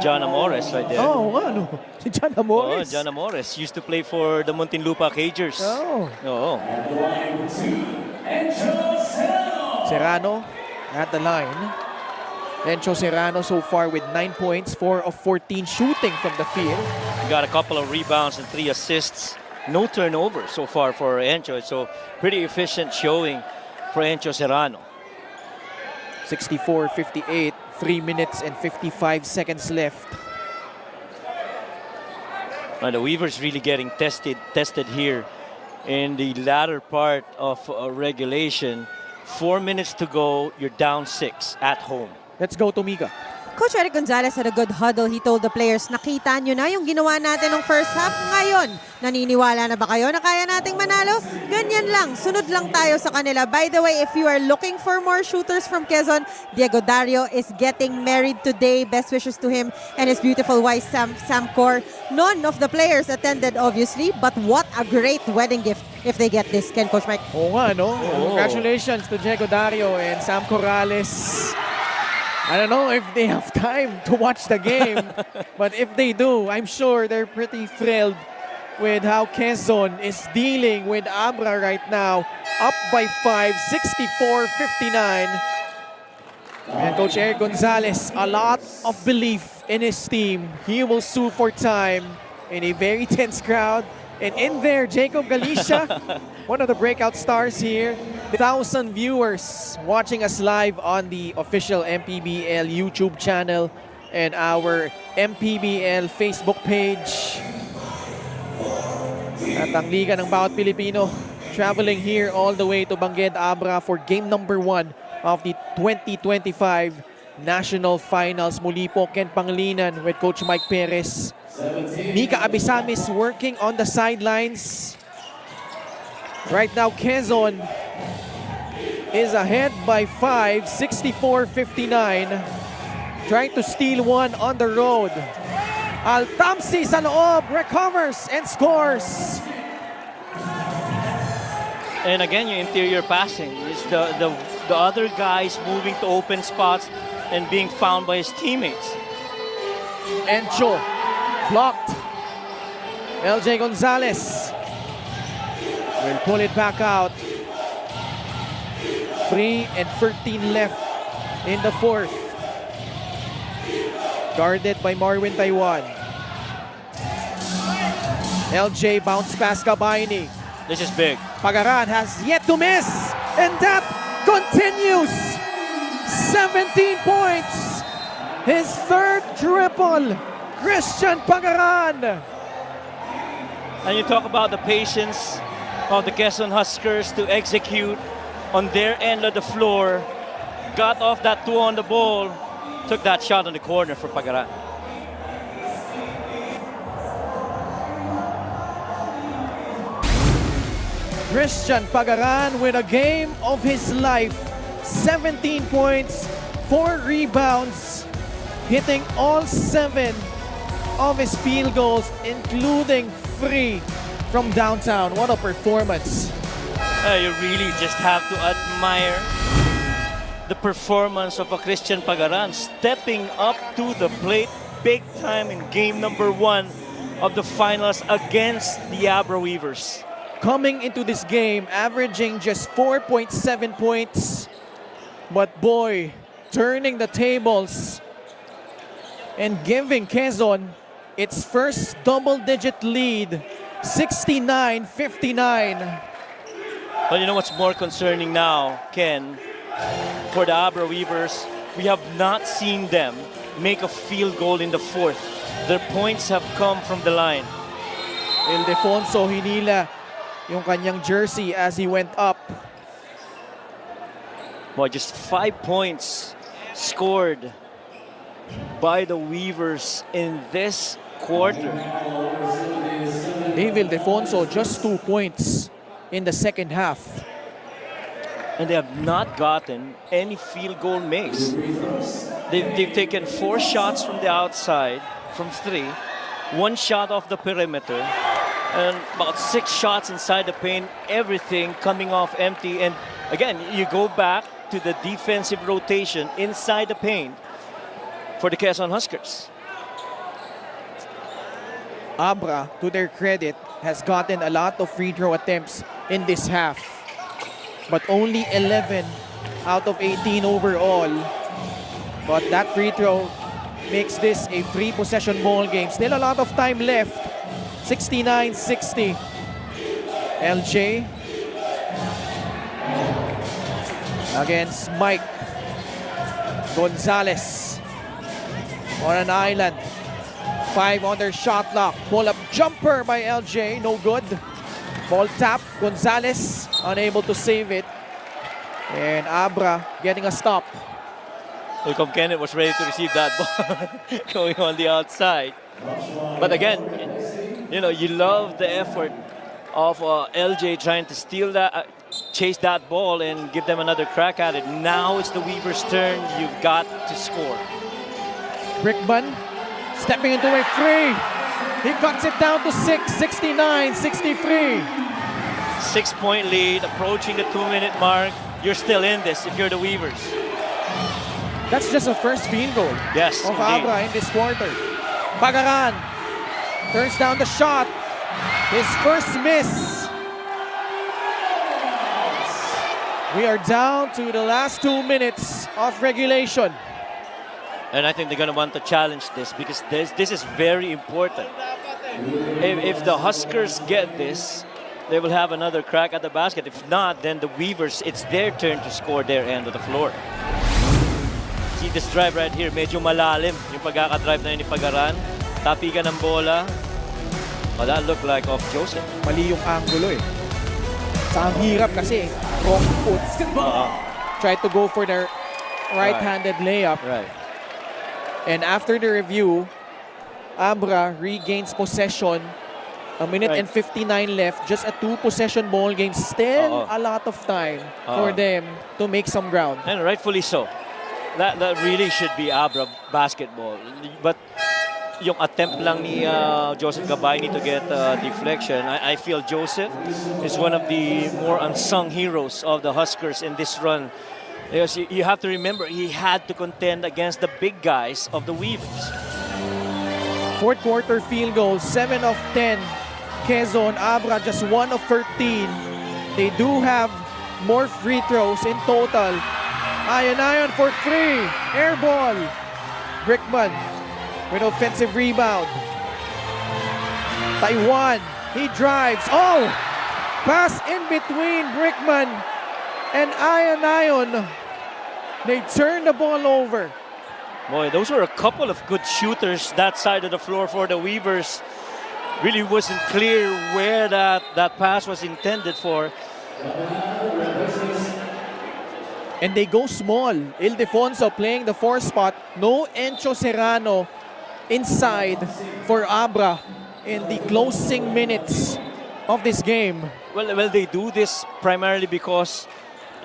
John Amores right there. Oh, ano? Si John Amores. John Amores used to play for the Muntinlupa Cagers. Oh. Serrano at the line. Encho Serrano so far with 9 points, 4 of 14 shooting from the field. Got a couple of rebounds and 3 assists. No turnover so far for Encho. So pretty efficient showing for Encho Serrano. 64-58, 3 minutes and 55 seconds left. And the Weavers really getting tested here in the latter part of regulation. 4 minutes to go, you're down 6 at home. Let's go to Mika. Coach Eric Gonzalez had a good huddle. He told the players, nakita nyo na yung ginawa natin ng first half. Ngayon, naniniwala na ba kayo na kaya nating manalo? Ganyan lang, sunod lang tayo sa kanila. By the way, if you are looking for more shooters from QUEZON, Diego Dario is getting married today. Best wishes to him and his beautiful wife, Sam Cor. None of the players attended, obviously, but what a great wedding gift if they get this. Ken, Coach Mike? Oo nga, no? Congratulations to Diego Dario and Sam Corrales. I don't know if they have time to watch the game, but if they do, I'm sure they're pretty thrilled with how QUEZON is dealing with ABRA right now. Up by 5, 64-59. And Coach Eric Gonzalez, a lot of belief in his team. He will sue for time in a very tense crowd. And in there, Jacob Galicia, one of the breakout stars here. 1,000 viewers watching us live on the official MPBL YouTube channel and our MPBL Facebook page. At ang Liga ng Bawat Pilipino traveling here all the way to Bangued Abra for game number 1 of the 2025 National Finals. Muli po, Ken Panglinan with Coach Mike Perez. Mika Abisamis working on the sidelines. Right now, QUEZON is ahead by 5, 64-59. Trying to steal one on the road. Altamsi sa loob, recovers and scores. And again, your interior passing is the other guys moving to open spots and being found by his teammates. Encho blocked. LJ Gonzalez will pull it back out. 3 and 13 left in the fourth. Guarded by Marwin Taiwan. LJ bounce pass Gabayni. This is big. Pagaran has yet to miss, and that continues. 17 points. His third triple. Christian Pagaran. And you talk about the patience of the Quezon Huskers to execute on their end of the floor. Got off that 2 on the ball. Took that shot on the corner for Pagaran. Christian Pagaran with a game of his life. 17 points, 4 rebounds, hitting all 7 of his field goals, including 3 from downtown. What a performance. You really just have to admire the performance of a Christian Pagaran stepping up to the plate big time in game number 1 of the finals against the ABRA Weavers. Coming into this game, averaging just 4.7 points. But boy, turning the tables and giving Quezon its first double-digit lead, 69-59. But you know what's more concerning now, Ken? For the ABRA Weavers, we have not seen them make a field goal in the fourth. Their points have come from the line. Ildefonso hinila yung kanyang jersey as he went up. Boy, just 5 points scored by the Weavers in this quarter. Dave Ildefonso just 2 points in the second half. And they have not gotten any field goal makes. They've taken 4 shots from the outside, from 3, 1 shot off the perimeter, and about 6 shots inside the paint, everything coming off empty. And again, you go back to the defensive rotation inside the paint for the Quezon Huskers. ABRA, to their credit, has gotten a lot of free throw attempts in this half. But only 11 out of 18 overall. But that free throw makes this a 3-possession ball game. Still a lot of time left. 69-60. LJ against Mike Gonzalez on an island. 5 on their shot clock. Pull-up jumper by LJ, no good. Ball tap, Gonzalez unable to save it. And ABRA getting a stop. Welcome Kenneth was ready to receive that ball going on the outside. But again, you know, you love the effort of LJ trying to steal that, chase that ball and give them another crack at it. Now it's the Weavers' turn. You've got to score. Brickman stepping into a free. He cuts it down to 6, 69-63. 6-point lead, approaching the 2-minute mark. You're still in this if you're the Weavers. That's just a first field goal Yes, of indeed. ABRA in this quarter. Pagaran turns down the shot. His first miss. We are down to the last 2 minutes of regulation. And I think they're going to want to challenge this because this is very important. If the Huskers get this, they will have another crack at the basket. If not, then the Weavers, it's their turn to score their end of the floor. See this drive right here, medyo malalim yung pagkakadrive na yun ni Pagaran. Tapigan ng bola. Oh, that looked like off Joseph. Mali yung angulo eh. Sa ang hirap kasi, wrong foot. Tried to go for the right-handed layup. Right. And after the review, ABRA regains possession. A minute and 59 left. Just a 2-possession ball game. Still a lot of time for them to make some ground. And rightfully so. That really should be ABRA basketball. But yung attempt lang ni Joseph Gabayni to get deflection, I feel Joseph is one of the more unsung heroes of the Huskers in this run. Because you have to remember, he had to contend against the big guys of the Weavers. Fourth quarter field goals, 7 of 10. Quezon, Abra just 1 of 13. They do have more free throws in total. Ayon for 3. Air ball. Brickman with offensive rebound. Taiwan, he drives. Oh! Pass in between Brickman and Ayon. They turn the ball over. Boy, those were a couple of good shooters that side of the floor for the Weavers. Really wasn't clear where that pass was intended for. And they go small. Ildefonso playing the 4 spot. No Encho Serrano inside for Abra in the closing minutes of this game. Well, they do this primarily because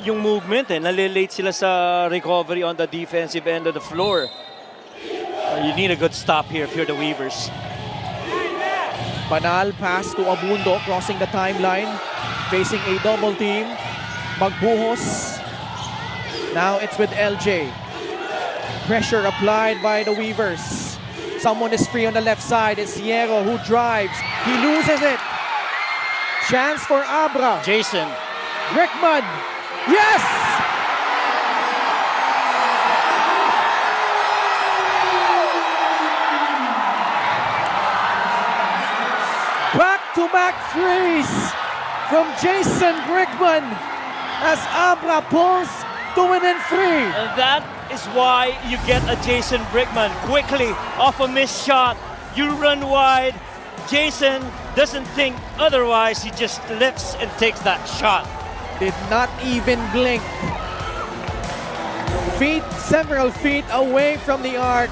yung movement nalilate sila sa recovery on the defensive end of the floor. You need a good stop here if you're the Weavers. Banal pass to Abundo crossing the timeline, facing a double team. Magbuhos. Now it's with LJ. Pressure applied by the Weavers. Someone is free on the left side. It's Hierro who drives. He loses it. Chance for Abra. Jason. Brickman. Yes! Back-to-back threes from Jason Brickman as Abra pulls to within 3. And that is why you get a Jason Brickman quickly off a missed shot. You run wide. Jason doesn't think otherwise. He just lifts and takes that shot. Did not even blink. Several feet away from the arc.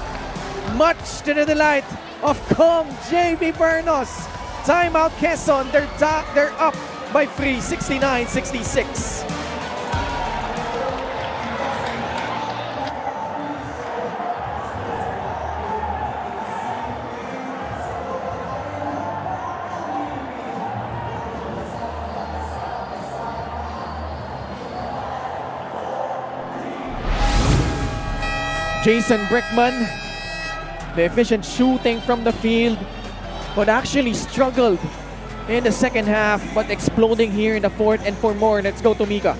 Much to the delight of Kong JB Bernos. Timeout Quezon. They're up by 3, 69-66. Jason Brickman, the efficient shooting from the field, but actually struggled in the second half, but exploding here in the fourth. And for more, let's go to Mika.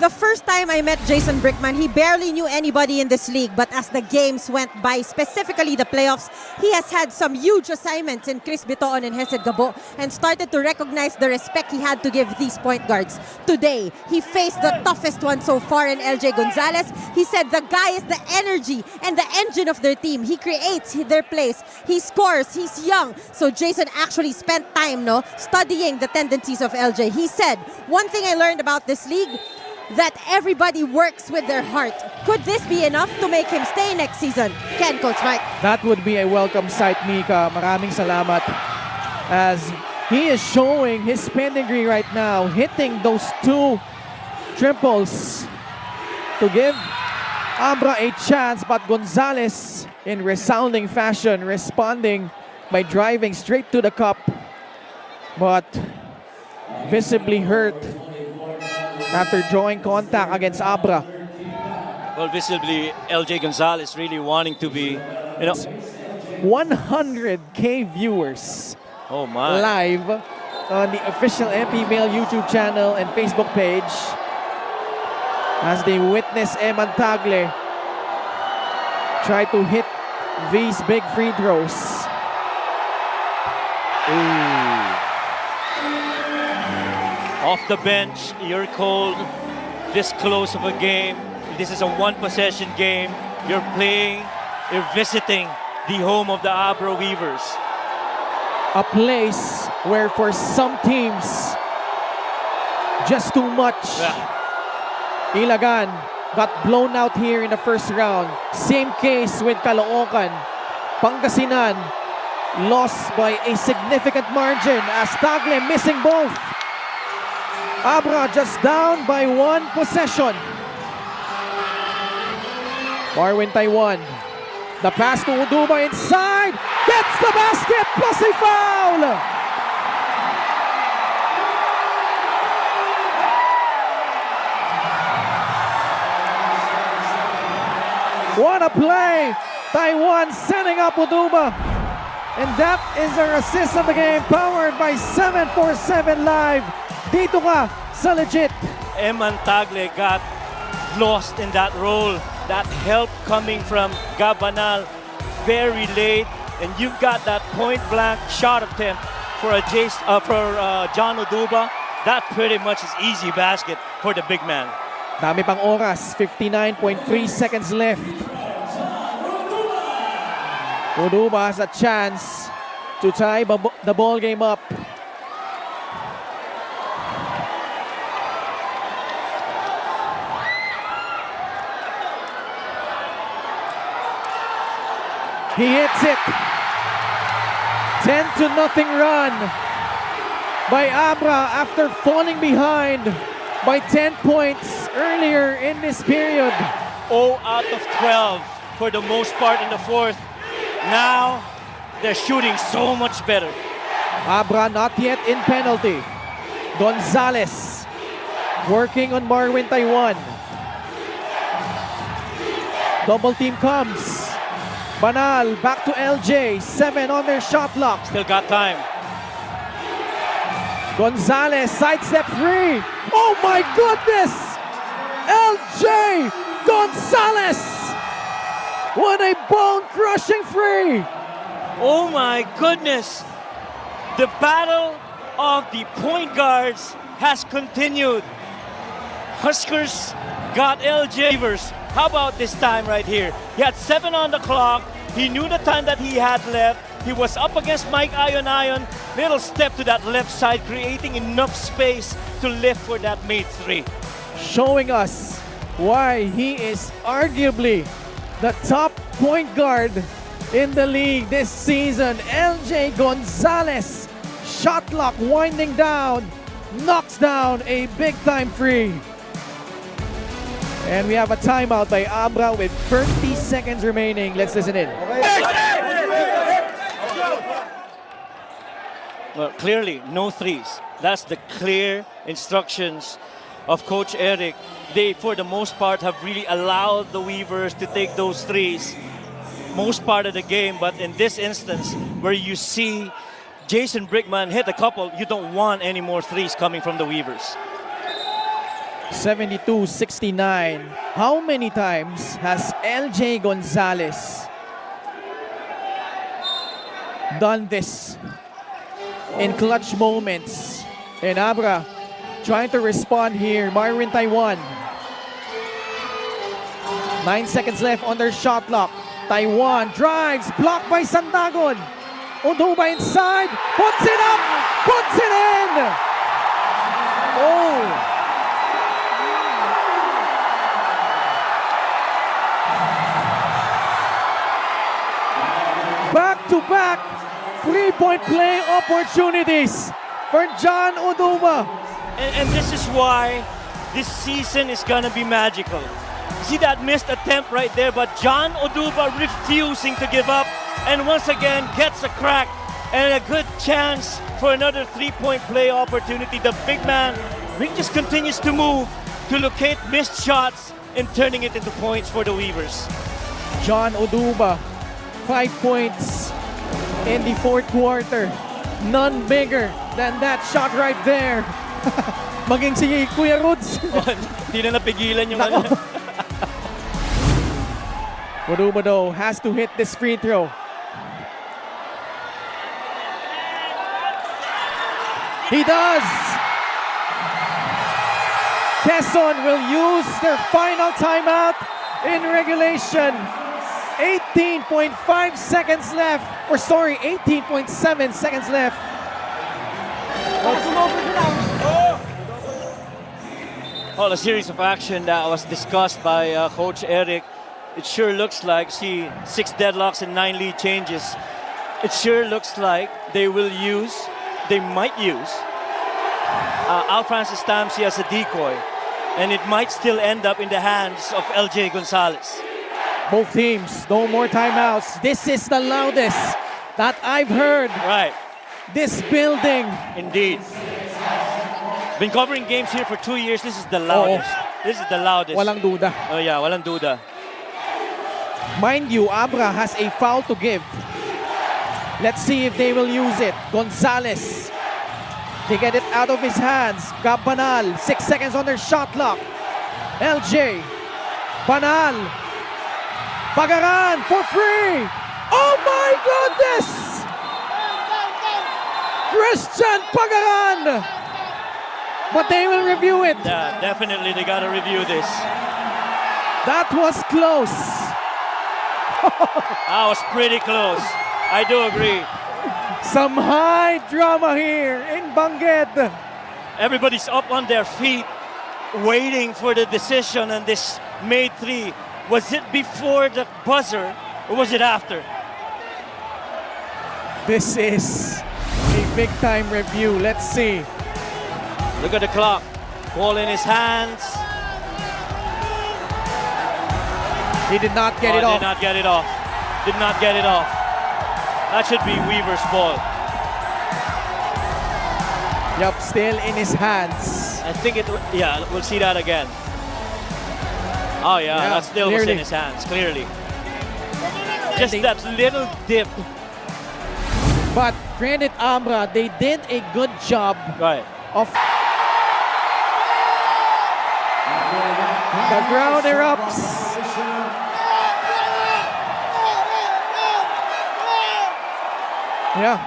The first time I met Jason Brickman, he barely knew anybody in this league. But as the games went by, specifically the playoffs, he has had some huge assignments in Chris Bitoon and Hesed Gabo and started to recognize the respect he had to give these point guards. Today, he faced the toughest one so far in LJ Gonzalez. He said the guy is the energy and the engine of their team. He creates their plays. He scores. He's young. So Jason actually spent time studying the tendencies of LJ. He said, one thing I learned about this league, that everybody works with their heart. Could this be enough to make him stay next season? Ken, Coach Mike. That would be a welcome sight, Mika. Maraming salamat. As he is showing his pedigree right now, hitting those 2 triples to give Abra a chance, but Gonzalez in resounding fashion responding by driving straight to the cup, but visibly hurt after drawing contact against Abra. Well, visibly, LJ Gonzalez really wanting to be, 100K viewers oh my. live on the official MPBL YouTube channel and Facebook page as they witness Eman Tagle try to hit these big free throws. Ooh. Off the bench, you're cold, this close of a game. This is a 1-possession game. You're playing, you're visiting the home of the Abra Weavers. A place where for some teams, just too much. Yeah. Ilagan got blown out here in the first round. Same case with Caloocan. Pangasinan lost by a significant margin as Tagle missing both. Abra just down by 1 possession. Marwin Taiwan. The pass to Uduba inside. Gets the basket plus a foul. What a play. Taiwan setting up Uduba. And that is our assist of the game, powered by 747 Live. Dito ka sa Legit. Eman Tagle got lost in that role. That help coming from Gabanal very late, and you've got that point-blank shot attempt for John Oduba. That pretty much is easy basket for the big man. Dami pang oras, 59.3 seconds left. Oduba has a chance to tie the ball game up. He hits it. 10-0 run by ABRA after falling behind by 10 points earlier in this period. 0 out of 12 for the most part in the fourth. Now they're shooting so much better. ABRA not yet in penalty. Gonzalez working on Marwin Taiwan. Double team comes. Banal back to LJ. 7 on their shot clock. Still got time. Gonzalez sidestep 3. Oh my goodness! LJ Gonzalez! What a bone-crushing free! Oh my goodness! The battle of the point guards has continued. Huskers got LJ. How about this time right here? He had 7 on the clock. He knew the time that he had left. He was up against Mike Ion. Little step to that left side, creating enough space to lift for that made 3. Showing us why he is arguably the top point guard in the league this season. LJ Gonzalez, shot clock winding down, knocks down a big-time free. And we have a timeout by ABRA with 30 seconds remaining. Let's listen in. Well, clearly, no threes. That's the clear instructions of Coach Eric. They, for the most part, have really allowed the Weavers to take those threes most part of the game. But in this instance, where you see Jason Brickman hit a couple, you don't want any more threes coming from the Weavers. 72-69. How many times has LJ Gonzalez done this in clutch moments? And ABRA trying to respond here. Marwin Taiwan. 9 seconds left on their shot clock. Taiwan drives, blocked by Sandagon. Oduba inside, puts it up, puts it in! Oh! Back-to-back three-point play opportunities for John Oduba. And this is why this season is gonna be magical. See that missed attempt right there, but John Oduba refusing to give up, and once again gets a crack and a good chance for another three-point play opportunity. The big man really just continues to move, to locate missed shots and turning it into points for the Weavers. John Oduba, 5 points in the fourth quarter. None bigger than that shot right there. Maging si Kuya Ruds. Hindi na napigilan yung Nako. Oduba though has to hit this free throw. He does! QUEZON will use their final timeout in regulation. 18.5 seconds left. Or sorry, 18.7 seconds left. Well, a series of action that was discussed by Coach Eric. It sure looks like, see, 6 deadlocks and 9 lead changes. It sure looks like they might use Al Francis Stamsi as a decoy. And it might still end up in the hands of LJ Gonzalez. Both teams, no more timeouts. This is the loudest that I've heard. Right. This building. Indeed. Been covering games here for 2 years. This is the loudest. This is the loudest. Walang duda. Oh yeah, walang duda. Mind you, ABRA has a foul to give. Let's see if they will use it. Gonzalez. They get it out of his hands. Gab Banal. 6 seconds on their shot clock. LJ. Banal. Pagaran for free. Oh my goodness! Christian Pagaran. But they will review it. Yeah, definitely they got to review this. That was close. That was pretty close. I do agree. Some high drama here in Bangged. Everybody's up on their feet waiting for the decision on this May 3. Was it before the buzzer or was it after? This is a big time review. Let's see. Look at the clock. Ball in his hands. He did not get it off. Did not get it off. Did not get it off. That should be Weaver's ball. Yup, still in his hands. I think it, yeah, we'll see that again. Oh yeah, Yeah, that still was clearly. in his hands, clearly. Just they- that little dip. But granted, ABRA, they did a good job Right. of... The ground erupts. Yeah.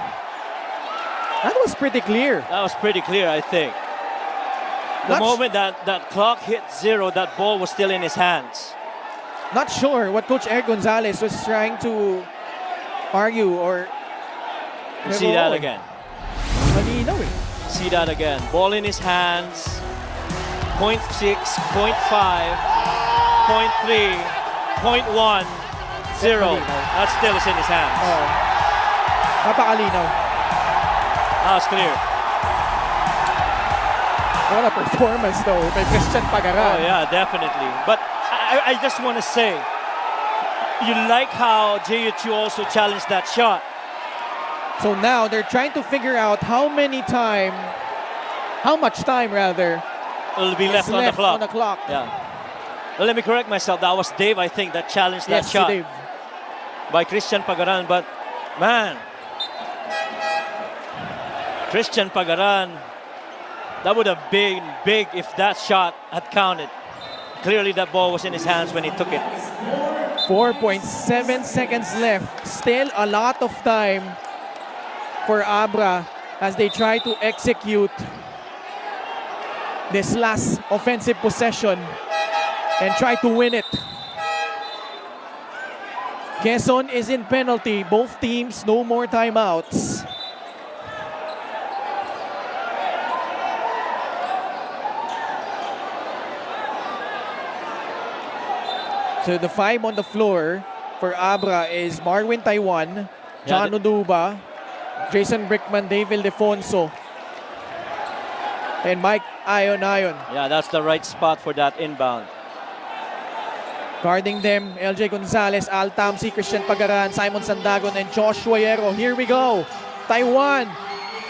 That was pretty clear. That was pretty clear, I think. The Not- moment that clock hit 0, that ball was still in his hands. Not sure what Coach Eric Gonzalez was trying to argue or... We'll see that again. Malinaw eh. See that again. Ball in his hands. 0.6, 0.5, 0.3, 0.1, 0. That still is in his hands. Oh. Napakalinaw. That was clear. What a performance though by Christian Pagaran. Oh yeah, definitely. But I just want to say, you like how JUQ also challenged that shot. So now they're trying to figure out how much time rather, It'll be is left on the clock. on the clock. Yeah. Well, let me correct myself. That was Dave, I think, that challenged that Yes, shot Dave. by Christian Pagaran. But man, Christian Pagaran, that would have been big if that shot had counted. Clearly, that ball was in his hands when he took it. 4.7 seconds left. Still a lot of time for ABRA as they try to execute this last offensive possession and try to win it. Quezon is in penalty. Both teams, no more timeouts. So the 5 on the floor for ABRA is Marwin Taiwan, John Oduba, Jason Brickman, Dave Ildefonso, and Mike Ayon. Yeah, that's the right spot for that inbound. Guarding them, LJ Gonzalez, Al Tamsi, Christian Pagaran, Simon Sandagon, and Joshua Yero. Here we go. Taiwan,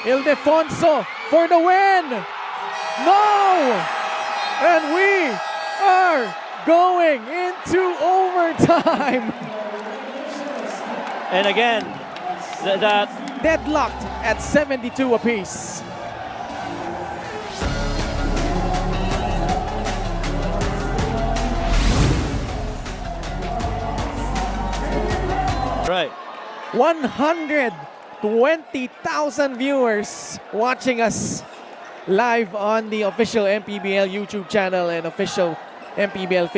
Ildefonso for the win. No! And we are going into overtime. And again, that Deadlocked at 72 apiece. right. 120,000 viewers watching us live on the official MPBL YouTube channel and official MPBL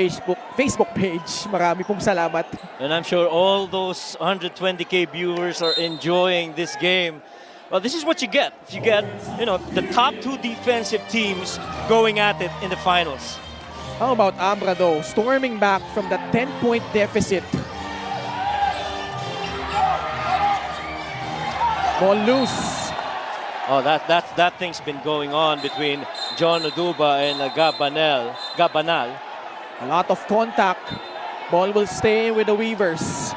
Facebook page. Marami pong salamat. And I'm sure all those 120K viewers are enjoying this game. Well, this is what you get. You get, the top 2 defensive teams going at it in the finals. How about ABRA though, storming back from that 10-point deficit? Ball loose. Oh, that thing's been going on between John Oduba and Gabanal. A lot of contact. Ball will stay with the Weavers.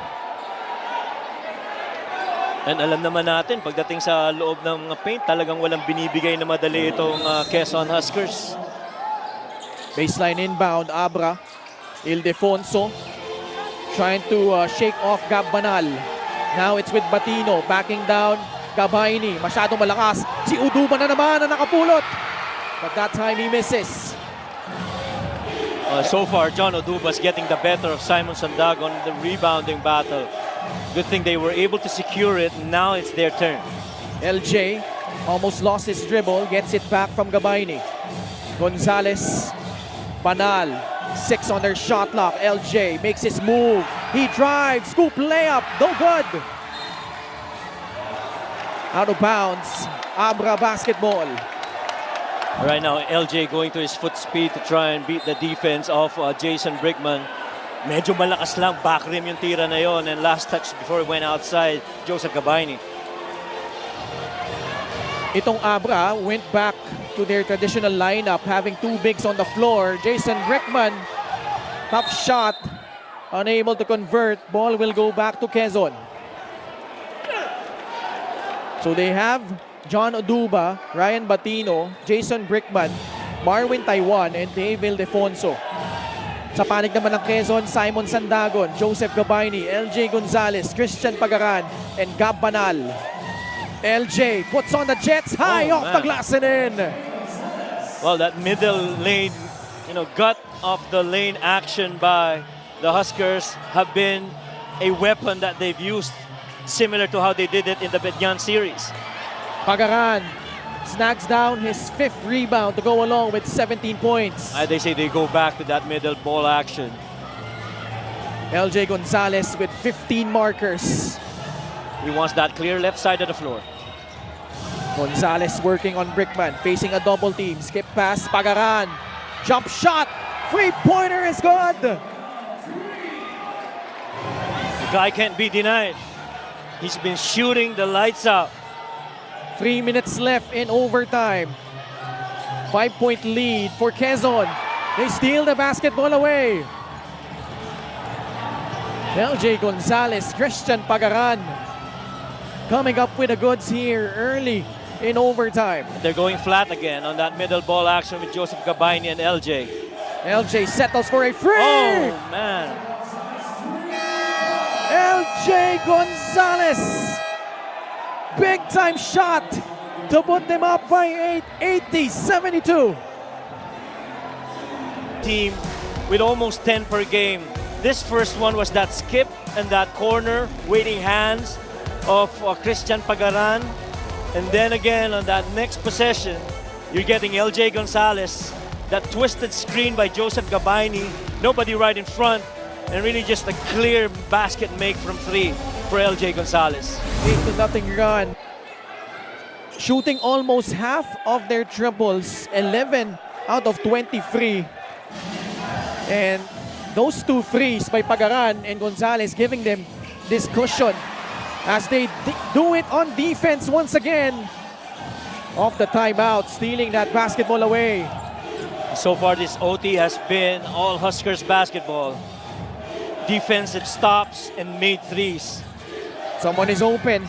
And alam naman natin, pagdating sa loob ng paint, talagang walang binibigay na madali itong Quezon Huskers. Baseline inbound, ABRA. Ildefonso trying to shake off Gab Banal. Now it's with Batino, backing down Gabayni. Masyadong malakas. Si Uduba na naman na nakapulot. But that time he misses. So far, John Oduba's getting the better of Simon Sandagon in the rebounding battle. Good thing they were able to secure it. Now it's their turn. LJ almost lost his dribble, gets it back from Gabayni. Gonzalez, Banal, 6 on their shot clock. LJ makes his move. He drives, scoop layup, no good. Out of bounds, ABRA basketball. Right now, LJ going to his foot speed to try and beat the defense of Jason Brickman. Medyo malakas lang, back rim yung tira na yon, and last touch before it went outside, Joseph Gabayni. Itong ABRA went back to their traditional lineup, having 2 bigs on the floor. Jason Brickman, tough shot, unable to convert. Ball will go back to Quezon. So they have John Oduba, Ryan Batino, Jason Brickman, Marwin Taiwan, and Dave Ildefonso. Sa panig naman ng Quezon, Simon Sandagon, Joseph Gabayni, LJ Gonzalez, Christian Pagaran, and Gab Banal. LJ puts on the Jets high off the glass and in. Well, that middle lane, gut of the lane action by the Huskers have been a weapon that they've used, similar to how they did it in the Bedyan series. Pagaran snags down his 5th rebound to go along with 17 points. They say they go back to that middle ball action. LJ Gonzalez with 15 markers. He wants that clear left side of the floor. Gonzalez working on Brickman, facing a double team. Skip pass, Pagaran. Jump shot, 3-pointer is good. The guy can't be denied. He's been shooting the lights out. 3 minutes left in overtime. 5-point lead for Quezon. They steal the basketball away. LJ Gonzalez, Christian Pagaran coming up with the goods here early in overtime. They're going flat again on that middle ball action with Joseph Gabayni and LJ. LJ settles for a free. Oh, man. LJ Gonzalez. Big time shot to put them up by 8, 80-72. Team with almost 10 per game. This first one was that skip and that corner waiting hands of Christian Pagaran. And then again on that next possession, you're getting LJ Gonzalez. That twisted screen by Joseph Gabayni. Nobody right in front. And really just a clear basket make from 3 for LJ Gonzalez. 8-0 run. Shooting almost half of their triples, 11 out of 23. And those 2 threes by Pagaran and Gonzalez giving them this cushion as they do it on defense once again. Off the timeout, stealing that basketball away. So far this OT has been all Huskers basketball. Defensive stops and made threes. Someone is open,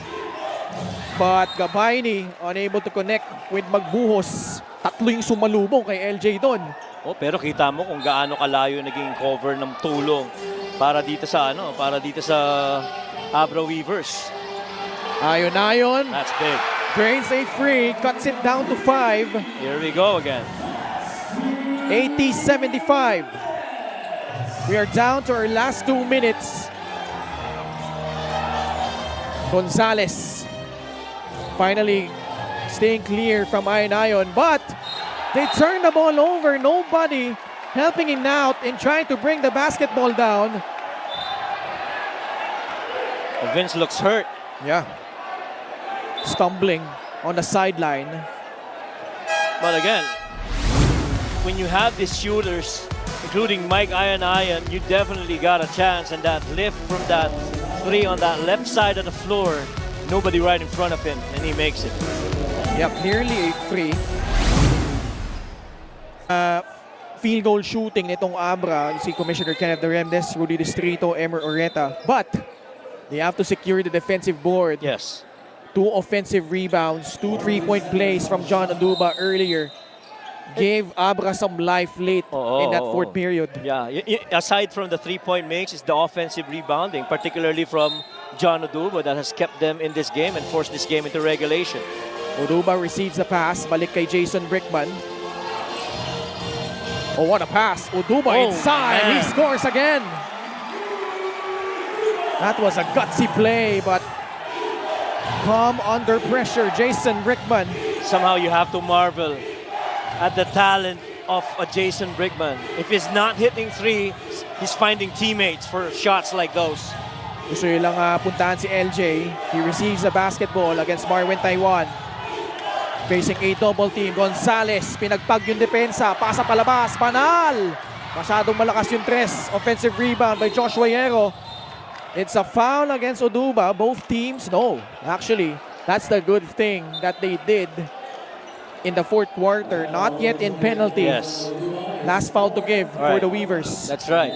but Gabayni unable to connect with Magbuhos. 3 yung sumalubong kay LJ doon. Oh, pero kita mo kung gaano kalayo naging cover ng tulong para dito sa ABRA Weavers. Ayon. That's big. Drains a free, cuts it down to 5. Here we go again. 80-75. We are down to our last 2 minutes. Gonzalez finally staying clear from Ayon, but they turn the ball over. Nobody helping him out in trying to bring the basketball down. Vince looks hurt. Yeah. Stumbling on the sideline. But again, when you have these shooters, including Mike Ayon, you definitely got a chance. And that lift from that 3 on that left side of the floor, nobody right in front of him, and he makes it. Yep, nearly a free. Field goal shooting nitong ABRA, si Commissioner Kenneth Doremdes, Rudy Distrito, Emer Oreta. But they have to secure the defensive board. Yes. 2 offensive rebounds, 2 3-point plays from John Oduba earlier. Gave ABRA some life late in that 4th period. Yeah, aside from the 3-point makes, it's the offensive rebounding, particularly from John Oduba that has kept them in this game and forced this game into regulation. Oduba receives the pass. Balik kay Jason Brickman. Oh, what a pass. Oduba inside. Man. He scores again. That was a gutsy play, but calm under pressure. Jason Brickman. Somehow you have to marvel at the talent of a Jason Brickman. If he's not hitting three, he's finding teammates for shots like those. Gusto nyo lang puntahan si LJ. He receives the basketball against Marwin Taiwan. Facing a double team. Gonzales, pinagpag yung depensa. Pasa palabas, Banal. Masyadong malakas yung tres. Offensive rebound by Joshua Yero. It's a foul against Oduba. Both teams, no. Actually, that's the good thing that they did in the fourth quarter. Not yet in penalty. Yes, Last foul to give for the Weavers. that's right.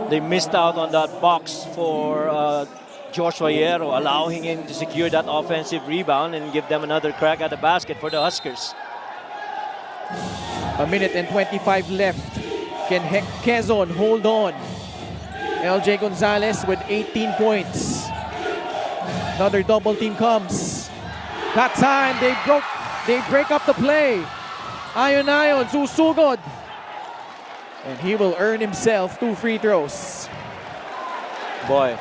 They missed out on that box for Joshua Yero, allowing him to secure that offensive rebound and give them another crack at the basket for the Huskers. A minute and 25 left. Can QUEZON hold on? LJ Gonzalez with 18 points. Another double team comes. That time they break up the play. Ayon susugod. And he will earn himself 2 free throws. Boy,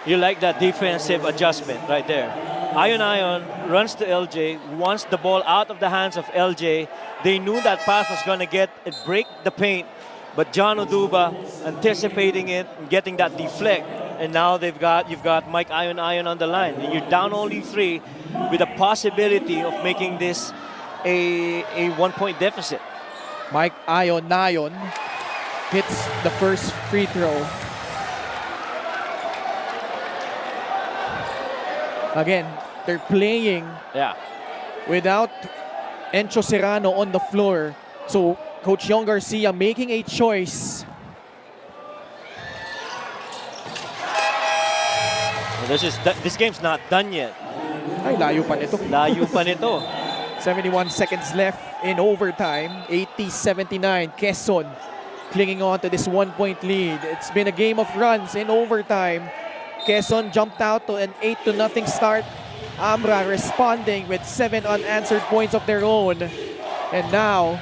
you like that defensive adjustment right there. Ayon runs to LJ, wants the ball out of the hands of LJ. They knew that pass was going to break the paint, but John Oduba anticipating it and getting that deflect. And now you've got Mike Ayon on the line. And you're down only 3 with a possibility of making this a 1-point deficit. Mike Ayon hits the first free throw. Again, they're playing without Encho Serrano on the floor. So Coach Yong Garcia making a choice. This game's not done yet. Ay, layo pa nito. Layo pa nito. 71 seconds left in overtime. 80-79. QUEZON clinging on to this 1-point lead. It's been a game of runs in overtime. QUEZON jumped out to an 8-0 start. ABRA responding with 7 unanswered points of their own. And now,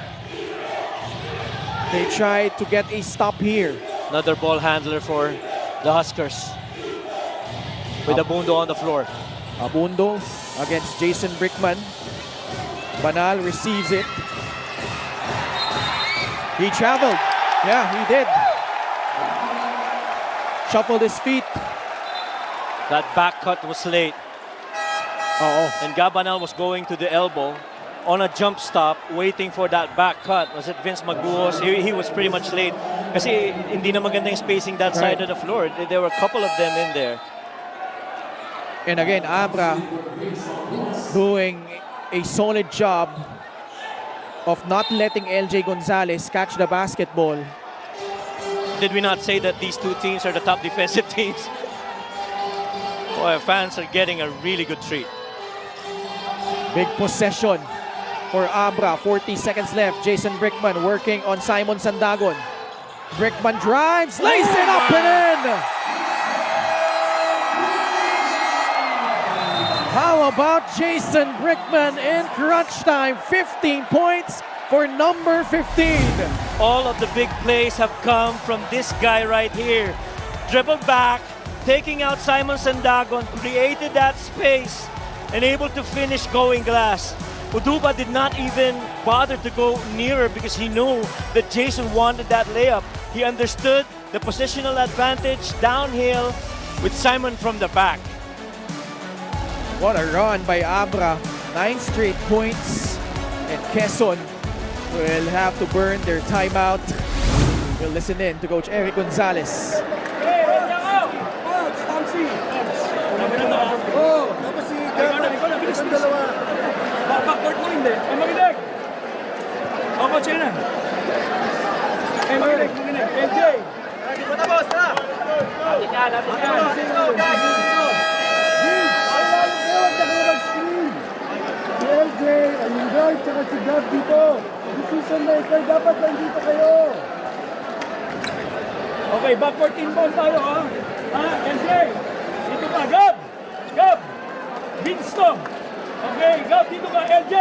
they try to get a stop here. Another ball handler for the Huskers. With Abundo on the floor. Abundo against Jason Brickman. Banal receives it. He traveled. Yeah, he did. Shuffled his feet. That back cut was late. And Gabanal was going to the elbow on a jump stop, waiting for that back cut. Was it Vince Maguos? He was pretty much late. Kasi hindi na magandang spacing that side of the floor. There were a couple of them in there. And again, ABRA doing a solid job of not letting LJ Gonzalez catch the basketball. Did we not say that these two teams are the top defensive teams? Boy, fans are getting a really good treat. Big possession for ABRA. 40 seconds left. Jason Brickman working on Simon Sandagon. Brickman drives, lays it up and in! How about Jason Brickman in crunch time? 15 points for number 15. All of the big plays have come from this guy right here. Dribbled back, taking out Simon Sandagon, created that space, and able to finish going glass. Oduba did not even bother to go nearer because he knew that Jason wanted that layup. He understood the positional advantage downhill with Simon from the back. What a run by ABRA. 9 straight points. And QUEZON will have to burn their timeout. We'll listen in to Coach Eric Gonzalez. Backward mo hindi. Ay, makinig! O, coach yun na. Ay, makinig. LJ! Hindi pa tapos, ha? Atin ka. Let's go, guys! Si LJ, ayun guys, tsaka si Gab dito. Decision maker, dapat nandito kayo. Okay, backward inbound tayo, ha? Ha, LJ? Okay. Dito ka, Gab. Gab. Winston. Okay, Gab, dito ka, LJ.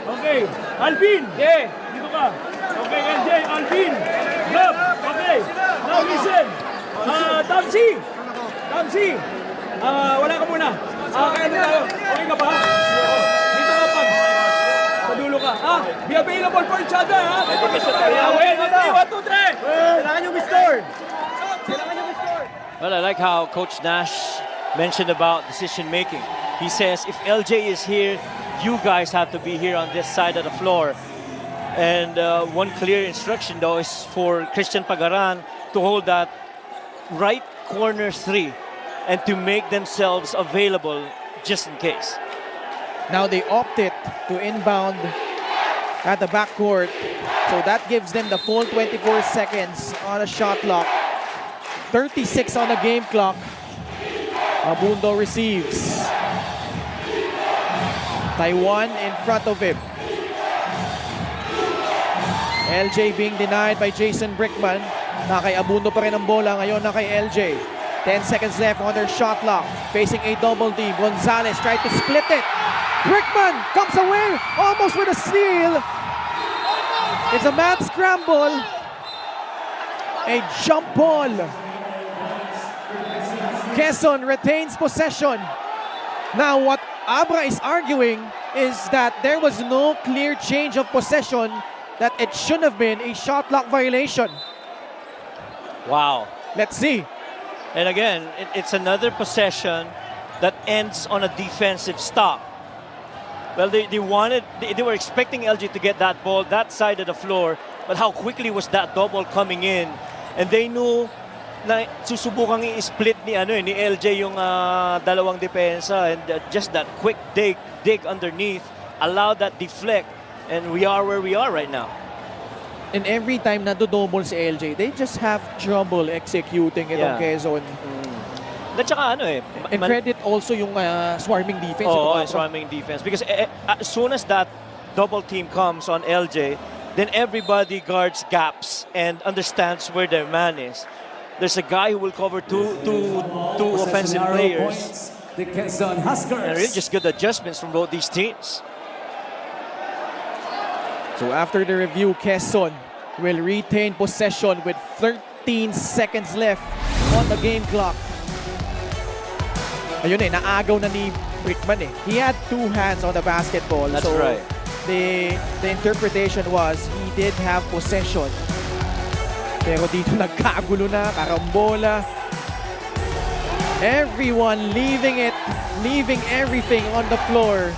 Okay. Alvin. Yeah. Dito ka. Okay, LJ, Alvin. Gab. Okay. Now listen. Tamsi. Tamsi. Wala ka muna. Kaya na tayo. Okay ka ba? Dito ka, Pag. Sa dulo ka. Be available for each other, ha? Wait, 1, 2, 3. Kailangan nyo restore. Kailangan nyo restore. Well, I like how Coach Nash mentioned about decision making. He says if LJ is here, you guys have to be here on this side of the floor. And one clear instruction though is for Christian Pagaran to hold that right corner 3 and to make themselves available just in case. Now they opted to inbound at the backcourt. So that gives them the full 24 seconds on a shot clock. 36 on the game clock. Abundo receives. Taiwan in front of him. LJ being denied by Jason Brickman. Na kay Abundo pa rin ang bola. Ngayon na kay LJ. 10 seconds left on their shot clock. Facing a double team. Gonzalez tried to split it. Brickman comes away almost with a steal. It's a mad scramble. A jump ball. Quezon retains possession. Now what ABRA is arguing is that there was no clear change of possession, that it should have been a shot clock violation. Wow. Let's see. And again, it's another possession that ends on a defensive stop. Well, they were expecting LG to get that ball that side of the floor, but how quickly was that double coming in? And they knew na susubukang i-split ni LJ yung dalawang depensa, and just that quick dig underneath allowed that deflect, and we are where we are right now. And every time na double si LJ, they just have trouble executing it on Quezon. At saka And credit also yung swarming defense. Swarming defense. Because as soon as that double team comes on LJ, then everybody guards gaps and understands where their man is. There's a guy who will cover two offensive players. The QUEZON Huskers. And really just good adjustments from both these teams. So after the review, Quezon will retain possession with 13 seconds left on the game clock. Ayun naagaw na ni Brickman eh. He had two hands on the basketball. That's so right. The interpretation was he did have possession. Pero dito nagkagulo na, karambola. Everyone leaving everything on the floor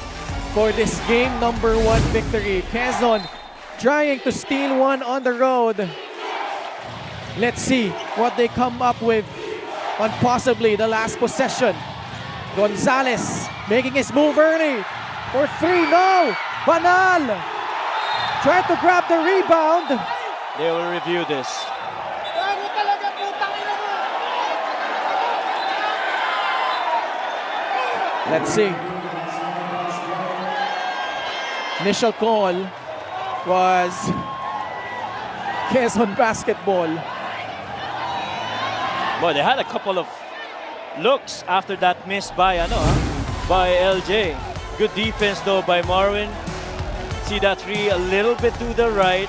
for this game number 1 victory. Quezon trying to steal one on the road. Let's see what they come up with on possibly the last possession. Gonzalez making his move early for 3. No! Banal! Trying to grab the rebound. They will review this. Let's see. Initial call was Quezon basketball. Boy, they had a couple of looks after that miss by LJ. Good defense though by Marvin. See that 3 a little bit to the right.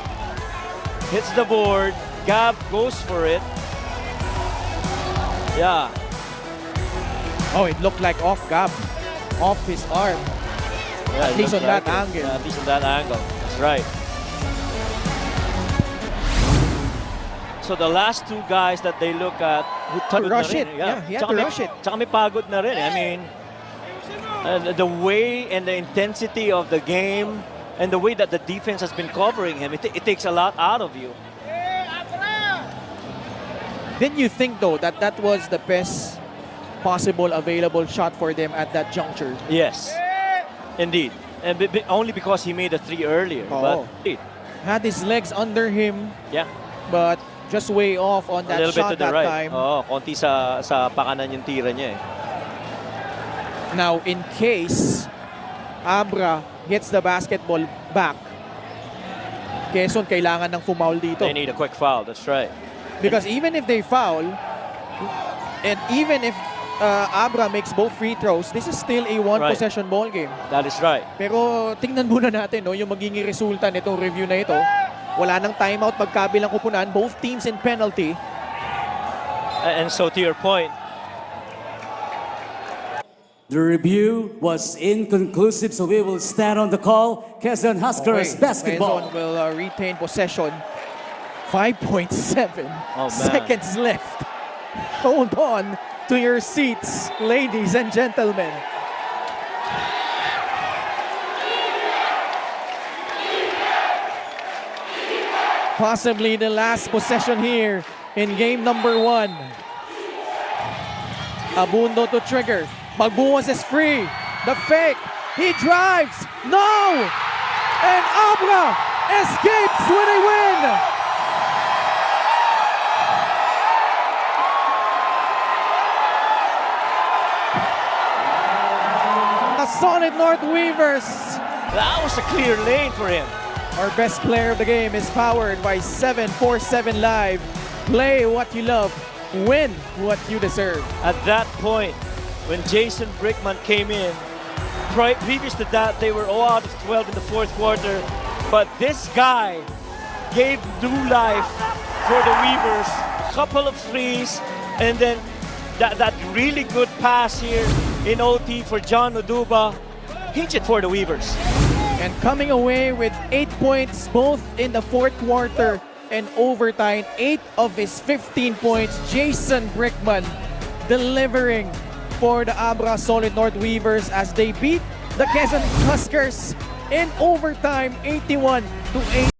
Hits the board. Gab goes for it. Yeah. Oh, it looked like off Gab. Off his arm. Yeah, At least on that it. angle. Yeah, at least on that angle. That's right. So the last 2 guys that they look at who To rush it. Yeah, he had to rush it. Tsaka may pagod na rin. I mean, the way and the intensity of the game and the way that the defense has been covering him, it takes a lot out of you. Didn't you think though that that was the best possible available shot for them at that juncture? Yes, indeed. And only because he made a 3 earlier. Oh. But Had his legs under him, yeah, but just way off on a that little bit shot to the that right. time. Konti sa pakanan yung tira niya eh. Now, in case ABRA gets the basketball back, Quezon kailangan ng foul dito. They need a quick foul, that's right. Because even if they foul, And even if ABRA makes both free throws, this is still a one-possession ball game. That is right. Pero tingnan muna natin no, yung magiging resulta nitong review na ito. Wala nang timeout pagkabilang kupunan. Both teams in penalty. And so to your point, The review was inconclusive, so we will stand on the call. Quezon Huskers basketball. Quezon will retain possession. 5.7 man. seconds left. Hold on to your seats, ladies and gentlemen. Possibly the last possession here in game number 1. Abundo to trigger. Magbuwas is free. The fake. He drives. No! And ABRA escapes with a win. A solid North Weavers. that was a clear lane for him. Our best player of the game is powered by 747 Live. Play what you love. Win what you deserve. At that point, when Jason Brickman came in, previous to that, they were 0 out of 12 in the fourth quarter. But this guy gave new life for the Weavers. A couple of threes, and then that really good pass here in OT for John Oduba. Hinge it for the Weavers. And coming away with 8 points both in the fourth quarter and overtime. 8 of his 15 points, Jason Brickman delivering for the ABRA Solid North Weavers as they beat the Quezon Huskers in overtime 81-80.